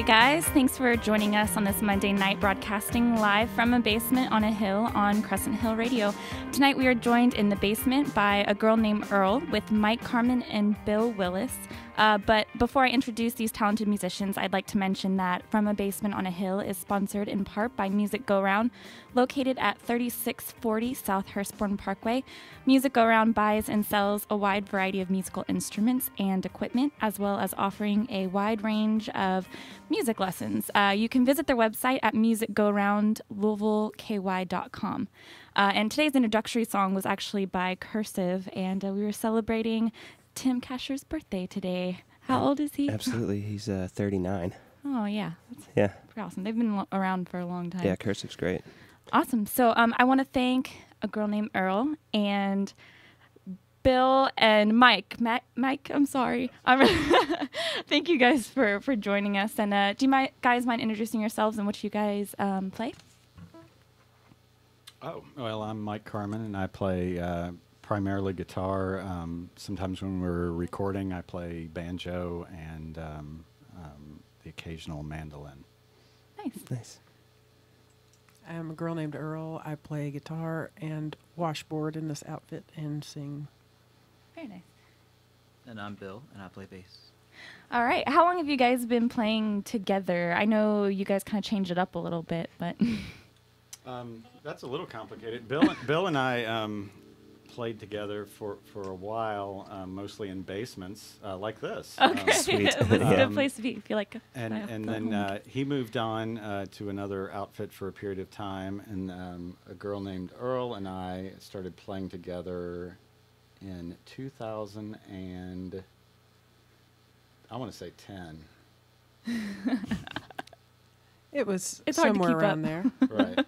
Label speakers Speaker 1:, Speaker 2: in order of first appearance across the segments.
Speaker 1: guys, thanks for joining us on this Monday night, broadcasting live from a basement on a hill on Crescent Hill Radio. Tonight we are joined in the basement by a girl named Earl with Mike Karman and Bill Willis. But before I introduce these talented musicians, I'd like to mention that From a Basement on a Hill is sponsored in part by Music Go Round, located at 3640 South Hurstbourne Parkway. Music Go Round buys and sells a wide variety of musical instruments and equipment, as well as offering a wide range of music lessons. You can visit their website at musicgoroundlouisvilleky.com. And today's introductory song was actually by Cursive, and we were celebrating Tim Casher's birthday today. How old is he?
Speaker 2: Absolutely. He's 39.
Speaker 1: Oh, yeah.
Speaker 2: Yeah.
Speaker 1: Pretty awesome. They've been around for a long time.
Speaker 2: Yeah, Cursive's great.
Speaker 1: Awesome. So I want to thank a girl named Earl and Bill and Mike. Mike, I'm sorry. Thank you guys for joining us. And do you guys mind introducing yourselves and what you guys play?
Speaker 3: Oh, well, I'm Mike Karman, and I play primarily guitar. Sometimes when we're recording, I play banjo and the occasional mandolin.
Speaker 2: Nice.
Speaker 4: I'm a girl named Earl. I play guitar and washboard in this outfit and sing.
Speaker 1: Very nice.
Speaker 5: And I'm Bill, and I play bass.
Speaker 1: All right. How long have you guys been playing together? I know you guys kind of changed it up a little bit, but...
Speaker 3: That's a little complicated. Bill and I played together for a while, mostly in basements like this.
Speaker 1: Okay,
Speaker 2: Sweet.
Speaker 1: This is a good place to be. I feel like.
Speaker 3: And then he moved on to another outfit for a period of time, and a girl named Earl and I started playing together in 2000 and I want to say 10.
Speaker 4: It's
Speaker 1: hard to
Speaker 4: somewhere
Speaker 1: keep
Speaker 4: around
Speaker 1: up.
Speaker 4: there.
Speaker 3: Right.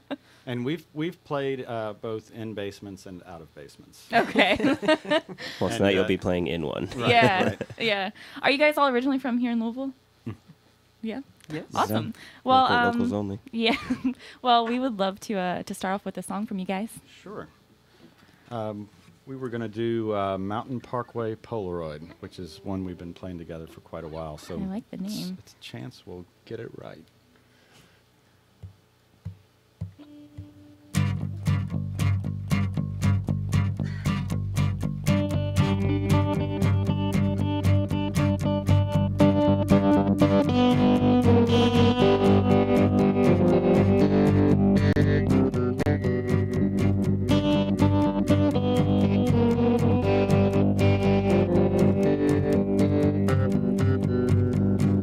Speaker 3: And we've played both in basements and out of basements.
Speaker 1: Okay.
Speaker 2: Well, tonight you'll be playing in one.
Speaker 3: Right,
Speaker 1: Yeah.
Speaker 3: right.
Speaker 1: Yeah. Are you guys all originally from here in Louisville? Yeah.
Speaker 4: Yes.
Speaker 1: Awesome. Well,
Speaker 2: Locals only.
Speaker 1: yeah. Well, we would love to start off with a song from you guys.
Speaker 3: Sure. We were going to do Mountain Parkway Polaroid, which is one we've been playing together for quite a while. So
Speaker 1: I like the name.
Speaker 3: It's a chance we'll get it right.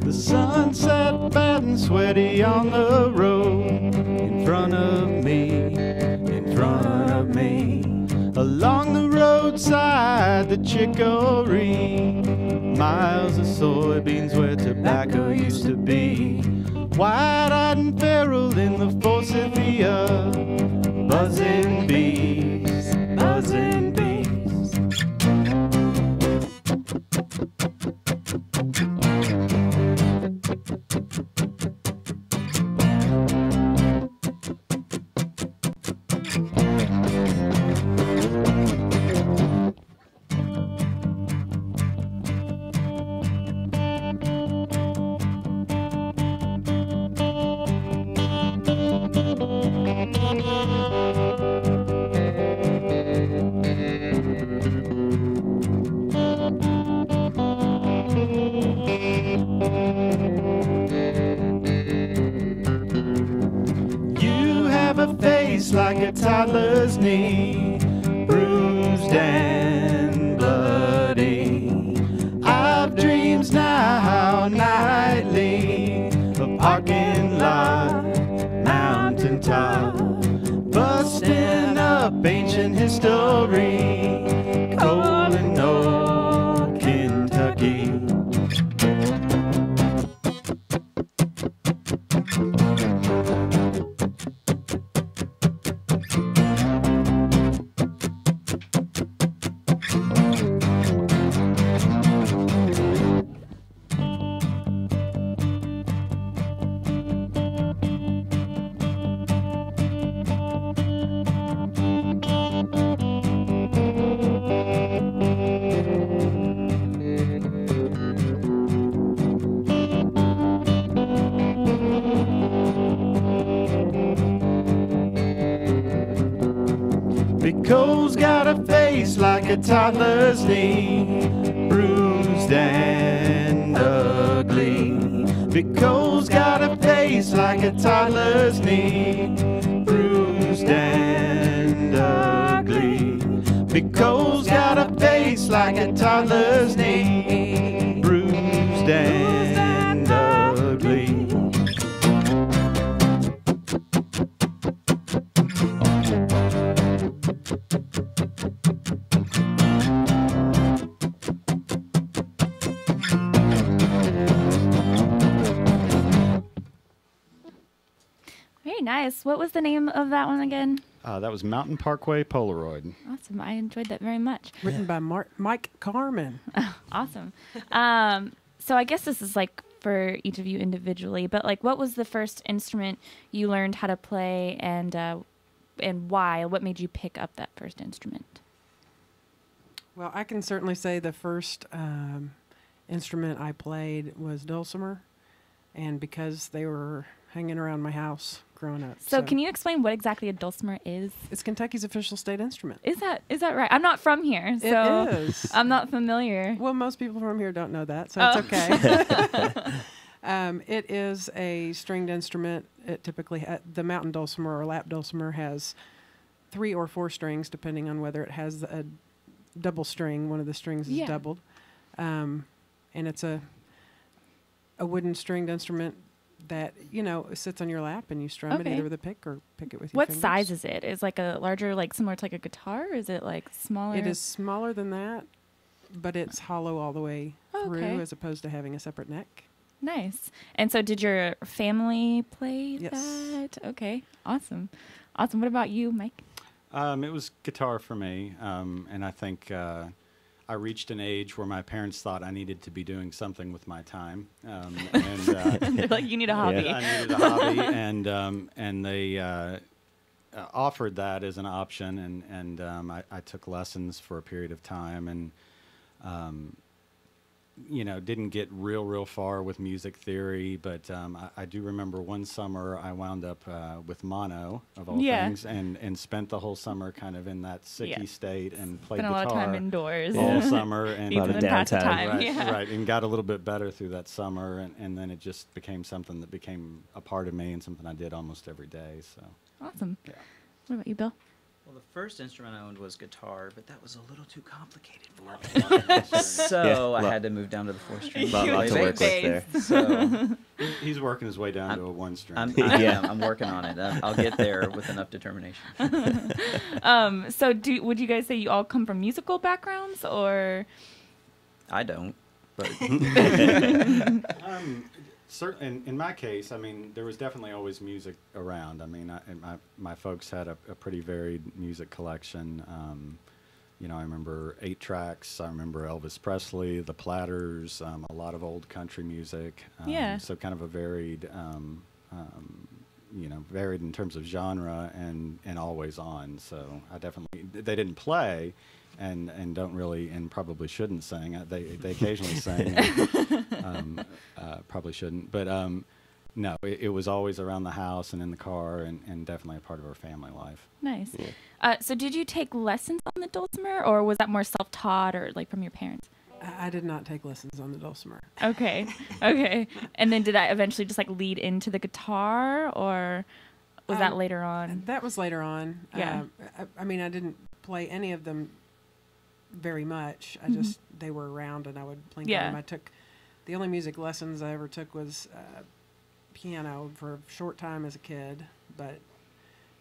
Speaker 3: The sunset bad and sweaty on the road in front of me, along the roadside, the chicory, miles of soybeans where tobacco used to be, wide-eyed and feral in the forsythia, buzzing bees, buzzing bees. Like a toddler's knee, bruised and bloody. I've dreams now nightly, a parking lot, mountain top, busting up ancient history, coal and old Kentucky. Bicole's got a face like a toddler's knee, bruised and ugly. Bicole's got a face like a toddler's knee, bruised and ugly. Bicole's got a face like a toddler's knee, bruised and ugly.
Speaker 1: Very nice. What was the name of that one again?
Speaker 3: That was Mountain Parkway Polaroid.
Speaker 1: Awesome. I enjoyed that very much.
Speaker 4: Written by Mike Karman.
Speaker 1: Awesome. So I guess this is like for each of you individually, but like, what was the first instrument you learned how to play, and why? What made you pick up that first instrument?
Speaker 4: Well, I can certainly say the first instrument I played was dulcimer, and because they were hanging around my house growing up.
Speaker 1: So can you explain what exactly a dulcimer is?
Speaker 4: It's Kentucky's official state instrument.
Speaker 1: Is that right? I'm not from here, so
Speaker 4: It is.
Speaker 1: I'm not familiar.
Speaker 4: Well, most people from here don't know that, so
Speaker 1: Oh.
Speaker 4: it's okay. It is a stringed instrument. It typically, the mountain dulcimer or lap dulcimer has 3 or 4 strings, depending on whether it has a double string. One of the strings is
Speaker 1: Yeah.
Speaker 4: doubled. And it's a wooden stringed instrument that, sits on your lap and you strum it
Speaker 1: Okay.
Speaker 4: either with a pick or pick it with your
Speaker 1: What
Speaker 4: fingers.
Speaker 1: size is it? Is like a larger, like similar to like a guitar? Or is it like smaller?
Speaker 4: It is smaller than that, but it's hollow all the way through
Speaker 1: Okay.
Speaker 4: as opposed to having a separate neck.
Speaker 1: Nice. And so did your family play
Speaker 4: Yes.
Speaker 1: that? Okay. Awesome. Awesome. What about you, Mike?
Speaker 3: It was guitar for me, and I think I reached an age where my parents thought I needed to be doing something with my time, and
Speaker 1: They're like, you need a hobby.
Speaker 3: I needed a hobby, and they offered that as an option, and I took lessons for a period of time, and didn't get real far with music theory, but I do remember one summer I wound up with mono, of all
Speaker 1: Yeah.
Speaker 3: things, and spent the whole summer kind of in that sicky
Speaker 1: Yeah.
Speaker 3: state and played
Speaker 1: Spent a lot of
Speaker 3: guitar
Speaker 1: time indoors.
Speaker 3: all summer. And
Speaker 1: Needs
Speaker 2: lot of
Speaker 1: to pass the
Speaker 2: downtime.
Speaker 1: time.
Speaker 3: Right,
Speaker 1: Yeah.
Speaker 3: right, and got a little bit better through that summer, and then it just became something that became a part of me and something I did almost every day. So
Speaker 1: Awesome.
Speaker 3: yeah.
Speaker 1: What about you, Bill?
Speaker 5: Well, the first instrument I owned was guitar, but that was a little too complicated for me. So
Speaker 2: Yeah,
Speaker 5: I had to move down to the 4-string.
Speaker 2: Lot
Speaker 1: You
Speaker 2: to
Speaker 1: play
Speaker 2: work with there.
Speaker 1: bass.
Speaker 5: So
Speaker 3: He's working his way down to a one string.
Speaker 5: I'm working on it. I'll get there with enough determination.
Speaker 1: So would you guys say you all come from musical backgrounds, or?
Speaker 5: I don't, but
Speaker 3: Certainly, in my case, I mean, there was definitely always music around. I mean, my folks had a pretty varied music collection. I remember 8 tracks. I remember Elvis Presley, the Platters, a lot of old country music.
Speaker 1: Yeah.
Speaker 3: So kind of a varied, varied in terms of genre and always on. So I definitely, they didn't play. And don't really, and probably shouldn't sing. They occasionally sing, probably shouldn't. But no, it was always around the house and in the car, and definitely a part of our family life.
Speaker 1: Nice.
Speaker 2: Yeah.
Speaker 1: So did you take lessons on the dulcimer, or was that more self-taught, or like from your parents?
Speaker 4: I did not take lessons on the dulcimer.
Speaker 1: Okay. Okay. And then did that eventually just like lead into the guitar, or was that later on?
Speaker 4: That was later on.
Speaker 1: Yeah.
Speaker 4: I mean, I didn't play any of them very much. They were around and I would play
Speaker 1: Yeah.
Speaker 4: them. The only music lessons I ever took was piano for a short time as a kid, but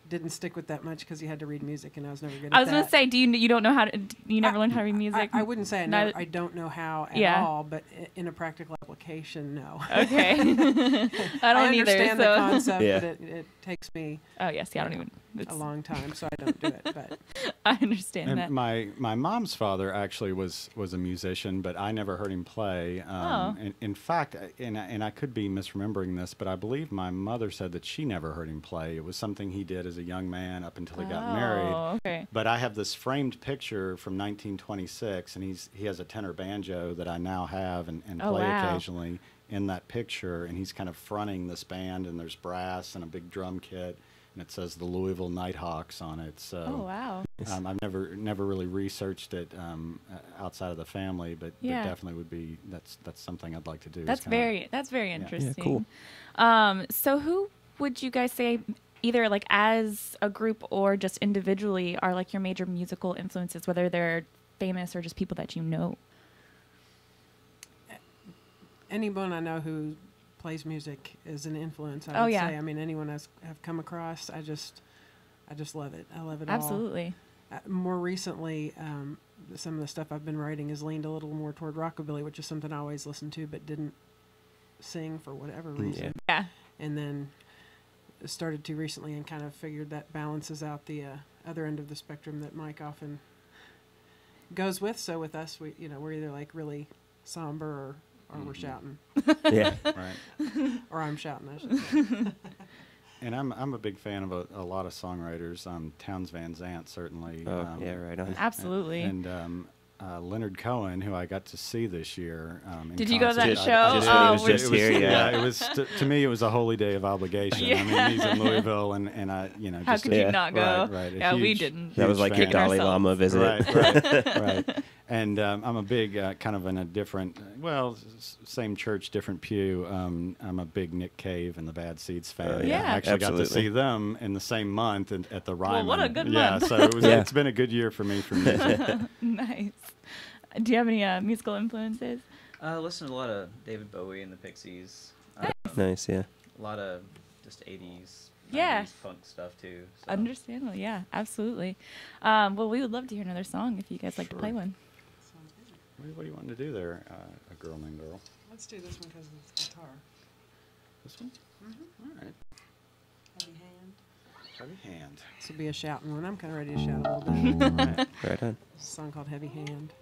Speaker 4: didn't stick with that much because you had to read music and I was never good at that.
Speaker 1: I was going to say, you don't know how to, you never learned how to read music?
Speaker 4: I wouldn't say I don't know how at
Speaker 1: Yeah.
Speaker 4: all, but in a practical application, no.
Speaker 1: Okay. I don't
Speaker 4: I
Speaker 1: either.
Speaker 4: understand the concept,
Speaker 1: Yeah.
Speaker 4: but it takes me
Speaker 1: Oh, yes. Yeah, I don't even.
Speaker 4: a long time, so I don't do it. But
Speaker 1: I understand
Speaker 3: And
Speaker 1: that.
Speaker 3: my mom's father actually was a musician, but I never heard him play. In fact, and I could be misremembering this, but I believe my mother said that she never heard him play. It was something he did as a young man up until he got married.
Speaker 1: Oh, okay.
Speaker 3: But I have this framed picture from 1926, and he has a tenor banjo that I now have and
Speaker 1: Oh,
Speaker 3: play
Speaker 1: wow.
Speaker 3: occasionally in that picture, and he's kind of fronting this band, and there's brass and a big drum kit. and it says the Louisville Nighthawks on it. So
Speaker 1: Oh, wow.
Speaker 3: I've never really researched it outside of the family, but definitely would be that's something I'd like to do.
Speaker 1: That's very interesting.
Speaker 2: Yeah, cool.
Speaker 1: So who would you guys say, either like as a group or just individually, are like your major musical influences, whether they're famous or just people that you know?
Speaker 4: Anyone I know who plays music is an influence. I
Speaker 1: Oh,
Speaker 4: would
Speaker 1: yeah.
Speaker 4: say. I mean, anyone I've come across, I just love it. I love it
Speaker 1: Absolutely.
Speaker 4: all. More recently, some of the stuff I've been writing has leaned a little more toward rockabilly, which is something I always listened to but didn't sing for whatever reason.
Speaker 1: Yeah.
Speaker 4: And then started to recently and kind of figured that balances out the other end of the spectrum that Mike often goes with. So with us, we're either like really somber or we're shouting,
Speaker 2: Yeah.
Speaker 3: Right.
Speaker 4: or I'm shouting, I should say.
Speaker 3: And I'm a big fan of a lot of songwriters. Townes Van Zandt, certainly.
Speaker 2: Oh, yeah, right on.
Speaker 1: Absolutely.
Speaker 3: And Leonard Cohen, who I got to see this year. In
Speaker 1: Did you go to that
Speaker 3: concert.
Speaker 1: show?
Speaker 2: Just when he was
Speaker 1: we're-
Speaker 2: just here, yeah.
Speaker 3: It was to me, it was a holy day of obligation.
Speaker 1: Yeah.
Speaker 3: I mean, he's in Louisville, and I,
Speaker 1: How
Speaker 3: just
Speaker 1: could you not go?
Speaker 3: Right, a
Speaker 1: Yeah, we
Speaker 3: huge-
Speaker 1: didn't.
Speaker 2: That was like your
Speaker 3: fan.
Speaker 2: Dalai
Speaker 1: ourselves.
Speaker 2: Lama visit.
Speaker 3: Right. And I'm a big, kind of in a different, same church, different pew. I'm a big Nick Cave and the Bad Seeds fan.
Speaker 1: Yeah.
Speaker 3: I actually got to
Speaker 2: Absolutely.
Speaker 3: see them in the same month at the Ryman.
Speaker 1: what a good
Speaker 3: Yeah,
Speaker 1: month.
Speaker 3: so
Speaker 2: Yeah.
Speaker 3: it's been a good year for me for music.
Speaker 1: Nice. Do you have any musical influences?
Speaker 5: I listen to a lot of David Bowie and the Pixies.
Speaker 2: Nice, yeah.
Speaker 5: A lot of just 80s,
Speaker 1: Yeah.
Speaker 5: 90s punk stuff too. So.
Speaker 1: Understandable. Yeah, absolutely. Well, we would love to hear another song if you guys like to play one.
Speaker 3: What do you want to do there, A Girl Named Earl?
Speaker 4: Let's do this one because it's guitar.
Speaker 3: This one? Mm-hmm. All right.
Speaker 4: Heavy hand.
Speaker 3: Heavy Hand.
Speaker 4: This will be a shouting one. I'm kind of ready to shout a little bit.
Speaker 3: All right.
Speaker 2: Right on.
Speaker 4: It's a song called Heavy Hand.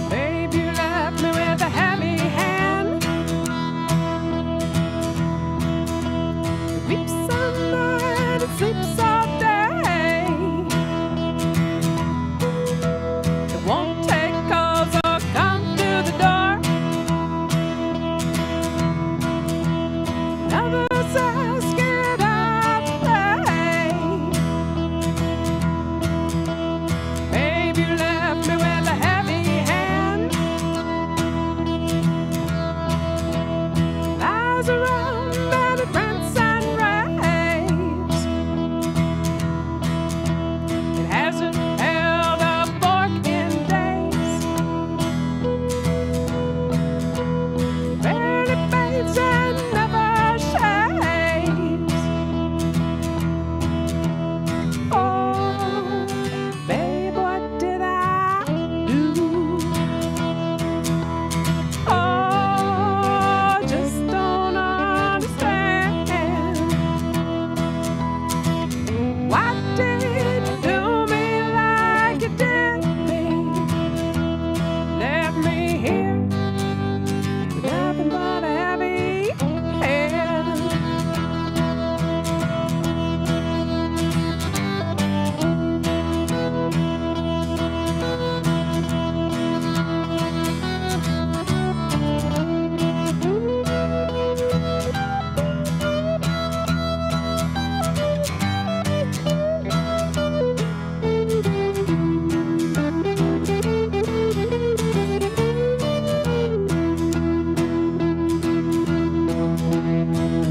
Speaker 4: Babe, you left me with a heavy hand. It weeps all night, it sleeps all day. It won't take calls or come to the door. Never ask it out play. Babe, you left me with a heavy hand. Lies around and it rants and raves. It hasn't held a fork in days. Barely fades and never shaves. Oh, babe, what did I do? Oh, just don't understand. Why did you do me like you did me? Left me here with nothing but a heavy hand.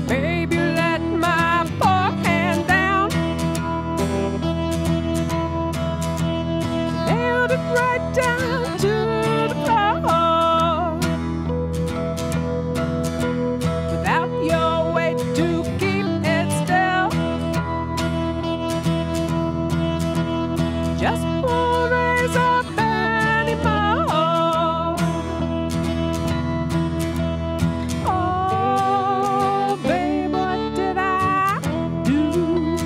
Speaker 4: Babe, you let my poor hand down. Nailed it right down to the floor. Without your weight to keep it still, just won't raise up anymore. Oh, babe, what did I do?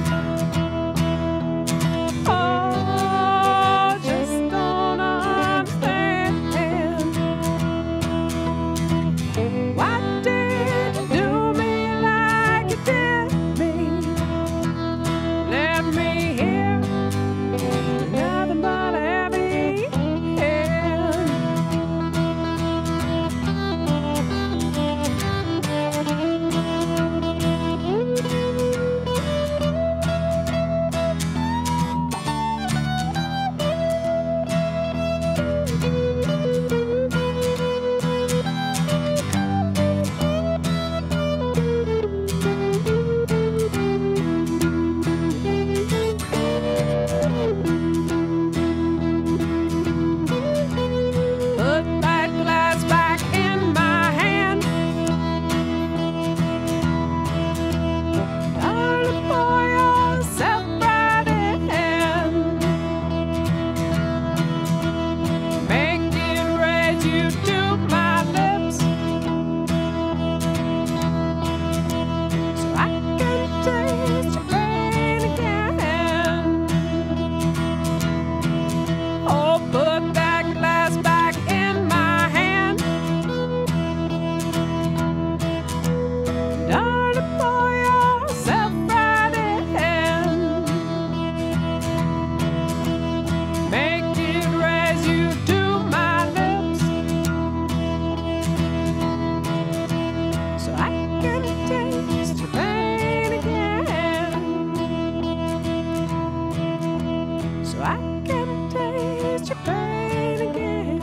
Speaker 4: so I can taste your pain again.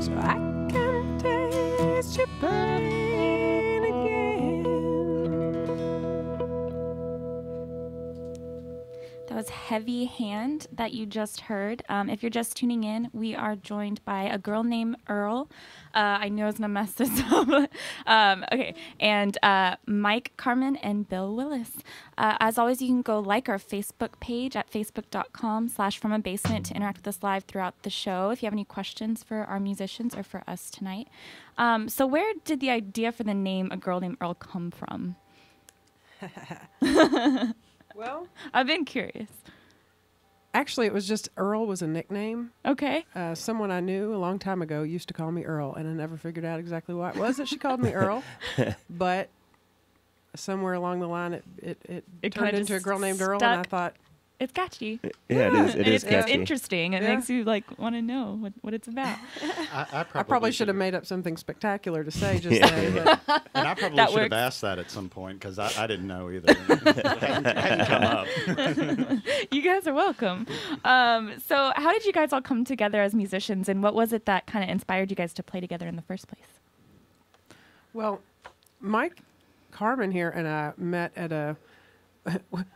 Speaker 4: So I can taste your pain again.
Speaker 1: That was Heavy Hand that you just heard. If you're just tuning in, we are joined by a girl named Earl. I knew I was going to mess this up. Okay. And Mike, Karman, and Bill Willis. As always, you can go like our Facebook page at facebook.com/fromabasement to interact with us live throughout the show if you have any questions for our musicians or for us tonight. So where did the idea for the name A Girl Named Earl come from?
Speaker 4: Well,
Speaker 1: I've been curious.
Speaker 4: actually, it was just Earl was a nickname.
Speaker 1: Okay.
Speaker 4: Someone I knew a long time ago used to call me Earl, and I never figured out exactly why it was that she called me Earl. But somewhere along the line, it
Speaker 1: It
Speaker 4: turned
Speaker 1: kinda
Speaker 4: into a
Speaker 1: just
Speaker 4: girl named Earl, and I
Speaker 1: stuck.
Speaker 4: thought,
Speaker 1: It's catchy.
Speaker 2: Yeah, it is. It
Speaker 1: And
Speaker 2: is
Speaker 1: it's
Speaker 2: catchy.
Speaker 1: interesting. It
Speaker 4: Yeah.
Speaker 1: makes you like want to know what it's about.
Speaker 3: I
Speaker 4: I probably should have made up something spectacular to say just
Speaker 2: Yeah.
Speaker 4: then. But
Speaker 3: And I probably
Speaker 1: That
Speaker 3: should have
Speaker 1: works.
Speaker 3: asked that at some point because I didn't know either. It hadn't come up.
Speaker 1: You guys are welcome. So how did you guys all come together as musicians, and what was it that kind of inspired you guys to play together in the first place?
Speaker 4: well, Mike Karman here and I met at a.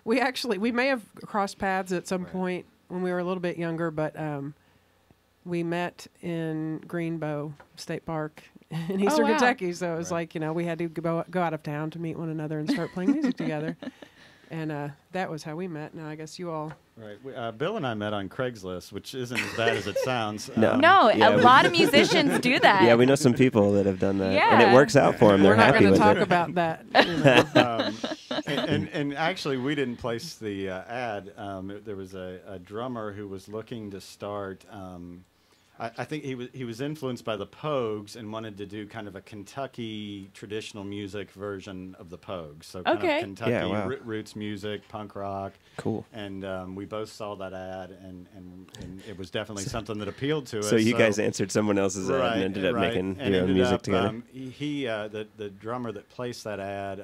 Speaker 4: We may have crossed paths at some point when we were a little bit younger, but we met in Greenbow State Park in Eastern
Speaker 1: wow.
Speaker 4: Kentucky. So it was
Speaker 3: Right.
Speaker 4: like, we had to go out of town to meet one another and start playing music together. And that was how we met. Now, I guess you all.
Speaker 3: Right. Bill and I met on Craigslist, which isn't as bad as it sounds.
Speaker 2: No.
Speaker 1: No,
Speaker 2: Yeah,
Speaker 1: a
Speaker 2: we-
Speaker 1: lot of musicians do that.
Speaker 2: Yeah, we know some people that have done that, and
Speaker 1: Yeah.
Speaker 2: it works out for them. They're
Speaker 4: We're not
Speaker 2: happy
Speaker 4: going to
Speaker 2: with
Speaker 4: talk
Speaker 2: it.
Speaker 4: about that. You know.
Speaker 3: And actually, we didn't place the ad. There was a drummer who was looking to start. I think he was influenced by the Pogues and wanted to do kind of a Kentucky traditional music version of the Pogues. So kind
Speaker 1: Okay.
Speaker 3: of Kentucky
Speaker 2: Yeah, wow.
Speaker 3: roots music, punk rock.
Speaker 2: Cool.
Speaker 3: And we both saw that ad, and it was definitely something that appealed to us.
Speaker 2: So you guys answered someone else's ad and ended up making
Speaker 3: And
Speaker 2: your own
Speaker 3: ended
Speaker 2: music
Speaker 3: up,
Speaker 2: together.
Speaker 3: The drummer that placed that ad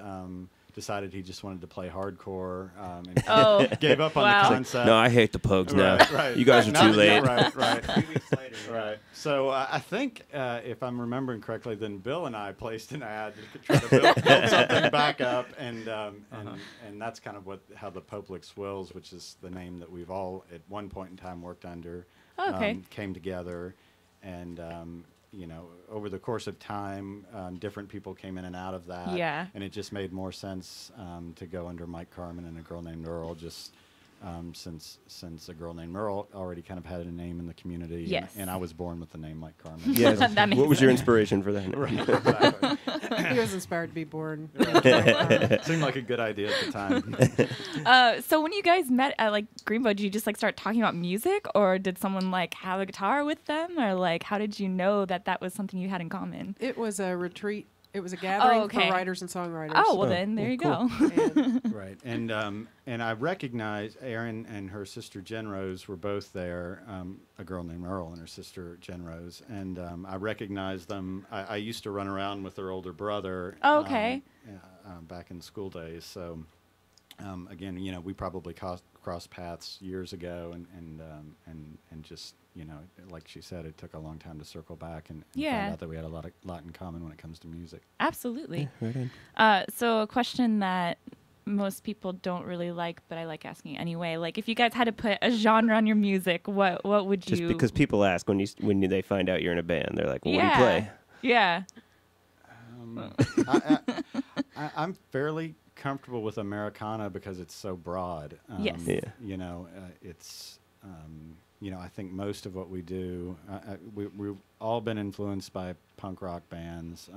Speaker 3: decided he just wanted to play hardcore and
Speaker 1: Oh,
Speaker 3: gave up on
Speaker 1: wow.
Speaker 3: the concept.
Speaker 2: No, I hate the Pogues now.
Speaker 3: Right.
Speaker 2: You guys are
Speaker 3: Not-
Speaker 2: too late.
Speaker 3: Right, right.
Speaker 5: 3 weeks later.
Speaker 3: Right. So I think, if I'm remembering correctly, then Bill and I placed an ad to try to build something back up, and that's kind of how the Poplick Swills, which is the name that we've all at one point in time worked under,
Speaker 1: Okay.
Speaker 3: came together, and over the course of time, different people came in and out of that.
Speaker 1: Yeah.
Speaker 3: And it just made more sense to go under Mike Karman and A Girl Named Earl, just since A Girl Named Earl already kind of had a name in the community.
Speaker 1: Yes.
Speaker 3: And I was born with the name Mike Karman.
Speaker 2: Yeah.
Speaker 1: That makes
Speaker 2: What was your inspiration for that?
Speaker 3: Right, exactly.
Speaker 4: He was inspired to be born.
Speaker 3: Seemed like a good idea at the time.
Speaker 1: So when you guys met at like Greenbow, did you just like start talking about music, or did someone like have a guitar with them, or like how did you know that was something you had in common?
Speaker 4: It was a retreat. It was a gathering
Speaker 1: okay.
Speaker 4: for writers and songwriters.
Speaker 1: Oh well,
Speaker 2: Oh,
Speaker 1: then there you
Speaker 2: cool.
Speaker 1: go.
Speaker 4: And
Speaker 3: Right. And I recognized Erin and her sister Jen Rose were both there, A Girl Named Earl and her sister Jen Rose. And I recognized them. I used to run around with their older brother.
Speaker 1: Oh, okay.
Speaker 3: Back in school days. So, again, we probably crossed paths years ago, and just, like she said, it took a long time to circle back and
Speaker 1: Yeah.
Speaker 3: find out that we had a lot in common when it comes to music.
Speaker 1: Absolutely.
Speaker 2: Right on.
Speaker 1: So a question that most people don't really like, but I like asking anyway. Like, if you guys had to put a genre on your music, what would you?
Speaker 2: Just because people ask when they find out you're in a band, they're like, well, what do you
Speaker 1: Yeah.
Speaker 2: play?
Speaker 1: Yeah.
Speaker 3: I'm fairly comfortable with Americana because it's so broad.
Speaker 1: Yes.
Speaker 2: Yeah.
Speaker 3: It's I think most of what we do, we've all been influenced by punk rock bands.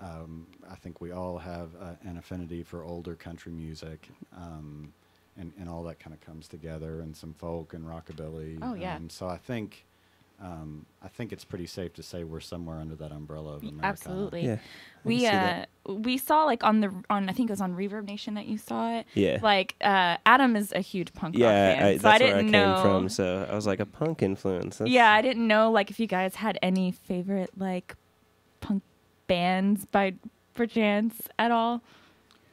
Speaker 3: I think we all have an affinity for older country music, and all that kind of comes together, and some folk and rockabilly.
Speaker 1: Oh, yeah.
Speaker 3: So I think it's pretty safe to say we're somewhere under that umbrella of Americana.
Speaker 1: Absolutely.
Speaker 2: Yeah. I can see that.
Speaker 1: We saw like on I think it was on Reverb Nation that you saw it.
Speaker 2: Yeah.
Speaker 1: Like Adam is a huge punk rock
Speaker 2: Yeah,
Speaker 1: fan,
Speaker 2: that's
Speaker 1: so I
Speaker 2: where I
Speaker 1: didn't
Speaker 2: came
Speaker 1: know.
Speaker 2: from. So I was like a punk influence. That's-
Speaker 1: Yeah, I didn't know like if you guys had any favorite like punk bands by perchance at all.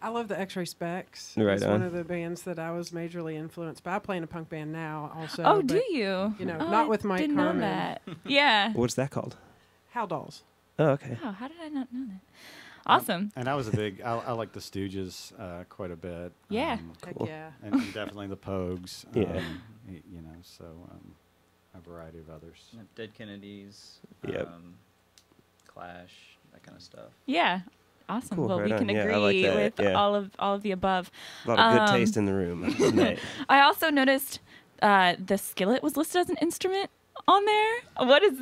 Speaker 4: I love the X-Ray Specs.
Speaker 2: Right
Speaker 4: It's
Speaker 2: on.
Speaker 4: one of the bands that I was majorly influenced by. I play in a punk band now also.
Speaker 1: Oh, do
Speaker 4: but,
Speaker 1: you?
Speaker 4: You know,
Speaker 1: Oh,
Speaker 4: not
Speaker 1: I
Speaker 4: with Mike
Speaker 1: didn't know
Speaker 4: Karman.
Speaker 1: that. Yeah.
Speaker 2: What's that called?
Speaker 4: How Dolls.
Speaker 2: Oh, okay.
Speaker 1: Wow, how did I not know that? Awesome.
Speaker 3: And I was a big, I like the Stooges quite a bit.
Speaker 1: Yeah.
Speaker 4: Heck
Speaker 2: Cool.
Speaker 4: yeah.
Speaker 3: And definitely the Pogues.
Speaker 2: Yeah.
Speaker 3: You know, so a variety of others.
Speaker 5: Dead Kennedys.
Speaker 2: Yep.
Speaker 5: Clash, that kind of stuff.
Speaker 1: Yeah. Awesome.
Speaker 2: Cool,
Speaker 1: Well,
Speaker 2: right
Speaker 1: we
Speaker 2: on.
Speaker 1: can
Speaker 2: Yeah, I
Speaker 1: agree
Speaker 2: like that,
Speaker 1: with
Speaker 2: yeah.
Speaker 1: all of the above.
Speaker 2: A lot of good
Speaker 1: Um,
Speaker 2: taste in the room tonight.
Speaker 1: I also noticed the skillet was listed as an instrument on there. What is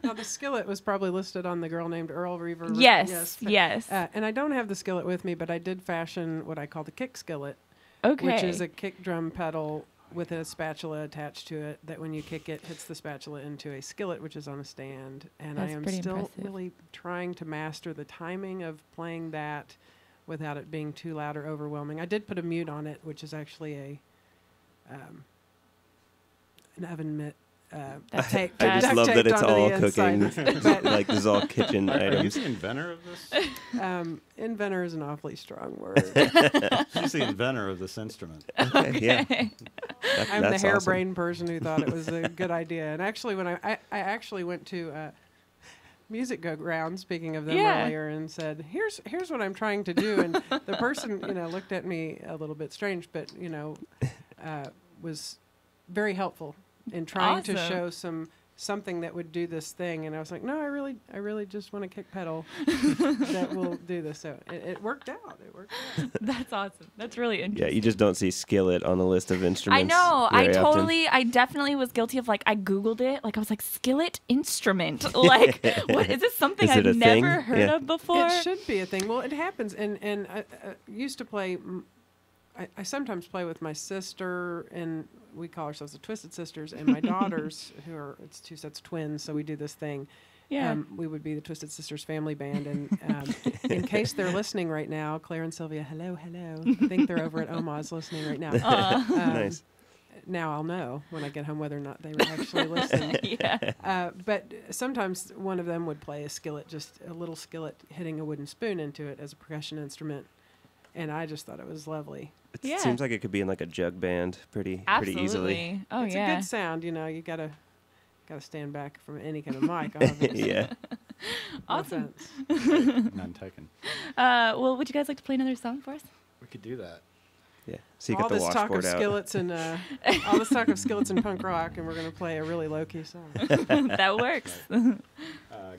Speaker 4: Now, the skillet was probably listed on the Girl Named Earl Reaver.
Speaker 1: Yes.
Speaker 4: And I don't have the skillet with me, but I did fashion what I call the kick skillet,
Speaker 1: Okay.
Speaker 4: which is a kick drum pedal with a spatula attached to it that when you kick it, hits the spatula into a skillet, which is on a stand. And
Speaker 1: That's
Speaker 4: I am
Speaker 1: pretty
Speaker 4: still
Speaker 1: impressive.
Speaker 4: really trying to master the timing of playing that without it being too loud or overwhelming. I did put a mute on it, which is actually an oven mitt.
Speaker 1: That's
Speaker 4: tape,
Speaker 2: I just
Speaker 4: duct
Speaker 2: love that
Speaker 4: taped
Speaker 2: it's
Speaker 4: onto the
Speaker 2: all
Speaker 4: inside.
Speaker 2: cooking.
Speaker 4: But,
Speaker 2: Like, this is all kitchen
Speaker 3: Are you
Speaker 2: items.
Speaker 3: the inventor of this?
Speaker 4: inventor is an awfully strong word.
Speaker 3: She's the inventor of this instrument.
Speaker 2: Okay, yeah.
Speaker 4: I'm the
Speaker 2: That's
Speaker 4: harebrained person who thought it was a good idea. And actually, when I actually went to Music Go Round, speaking of them
Speaker 1: Yeah.
Speaker 4: earlier, and said, "Here's what I'm trying to do," and the person looked at me a little bit strange, but was very helpful in trying to
Speaker 1: Awesome.
Speaker 4: show something that would do this thing. And I was like, no, I really just want a kick pedal that will do this. So it worked out. It worked out.
Speaker 1: That's awesome. That's really
Speaker 2: Yeah,
Speaker 1: interesting.
Speaker 2: you just don't see skillet on the list of instruments.
Speaker 1: I know.
Speaker 2: very often.
Speaker 1: I definitely was guilty of I Googled it. I was like, skillet instrument. Like, what is this something
Speaker 2: Is it
Speaker 1: I've
Speaker 2: a thing?
Speaker 1: never heard
Speaker 2: Yeah.
Speaker 1: of before?
Speaker 4: It should be a thing. Well, it happens. And I used to play. I sometimes play with my sister, and we call ourselves the Twisted Sisters, and my daughters, it's two sets of twins, so we do this thing.
Speaker 1: Yeah.
Speaker 4: We would be the Twisted Sisters family band, and in case they're listening right now, Claire and Sylvia, hello. I think they're over at Omaha's listening right now.
Speaker 2: Nice.
Speaker 4: Now I'll know when I get home whether or not they were actually listening.
Speaker 1: Yeah.
Speaker 4: But sometimes one of them would play a skillet, just a little skillet hitting a wooden spoon into it as a percussion instrument. And I just thought it was lovely.
Speaker 2: It
Speaker 1: Yeah.
Speaker 2: seems like it could be in like a jug band pretty
Speaker 1: Absolutely.
Speaker 2: easily.
Speaker 1: Oh,
Speaker 4: It's a
Speaker 1: yeah.
Speaker 4: good sound, you gotta stand back from any kind of mic, obviously.
Speaker 2: Yeah.
Speaker 4: No
Speaker 1: Awesome.
Speaker 4: offense.
Speaker 3: None taken.
Speaker 1: Well, would you guys like to play another song for us?
Speaker 3: We could do that.
Speaker 2: Yeah. So you
Speaker 4: All
Speaker 2: got the
Speaker 4: this talk of
Speaker 2: washboard out.
Speaker 4: skillets and all this talk of skillets and punk rock, and we're gonna play a really low key song.
Speaker 1: That works.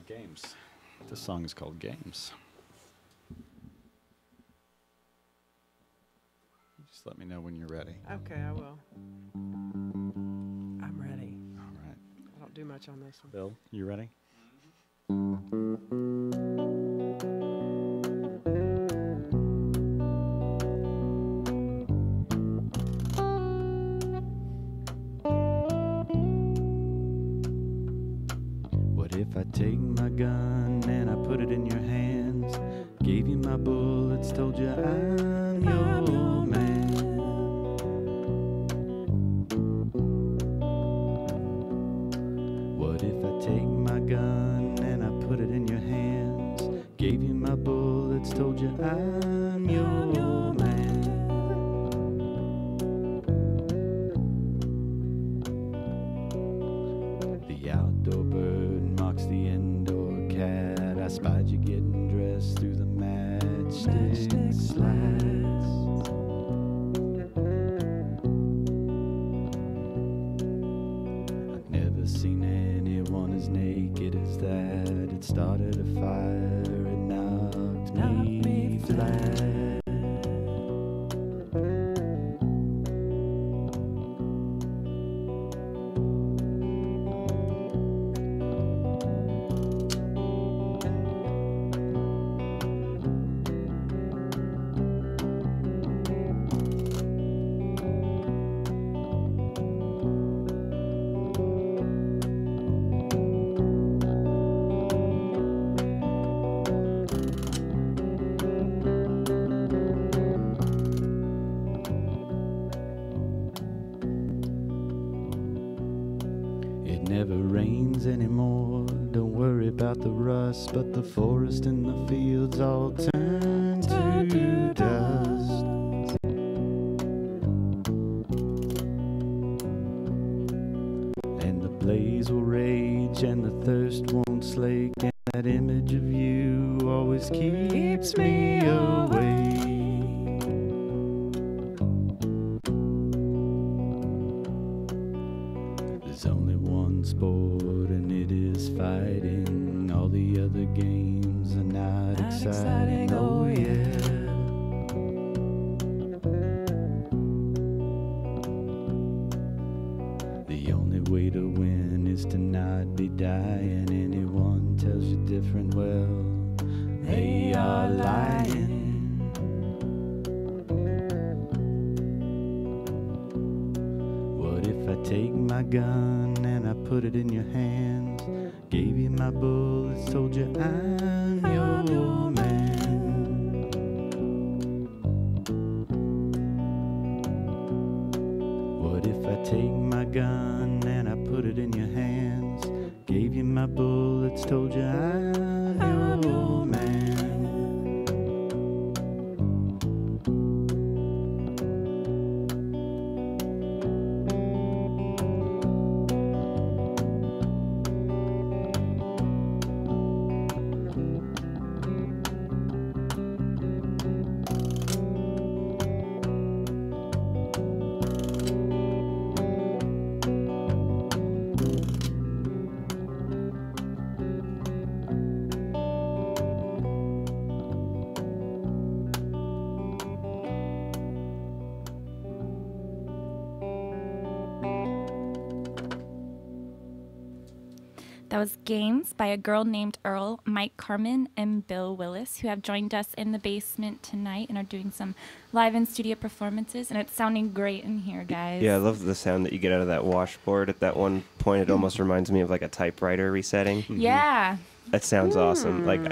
Speaker 3: Games. This song is called Games. Just let me know when you're ready.
Speaker 4: Okay, I will. I'm ready.
Speaker 3: All right.
Speaker 4: I don't do much on this one.
Speaker 3: Bill, you ready? What if I take my gun and I put it in your hands? Gave you my bullets, told you I'm your man. What if I take my gun and I put it in your hands? Gave you my bullets, told you I'm your man. The outdoor bird mocks the indoor cat. I spied you getting dressed through the matchstick slats. I've never seen anyone as naked as that. It started a fire, it knocked me flat. It never rains anymore, don't worry about the rust, but the forest and the fields all turn to dust. blaze will rage and the thirst won't slake, and that image of you always keeps me awake. There's only one sport and it is fighting. All the other games are not exciting. Oh yeah. The only way to win is to not be dying. Anyone tells you different, well, they are lying. What if I take my gun and I put it in your hands? Gave you my bullets, told you I'm your man. What if I take my gun and I put it in your hands? Gave you my bullets, told you I'm your man.
Speaker 1: That was Games by a girl named Earl, Mike Karman, and Bill Willis, who have joined us in the basement tonight and are doing some live in studio performances. And it's sounding great in here, guys.
Speaker 2: Yeah, I love the sound that you get out of that washboard. At that one point, it almost reminds me of like a typewriter resetting.
Speaker 1: Yeah.
Speaker 2: That sounds awesome. Like,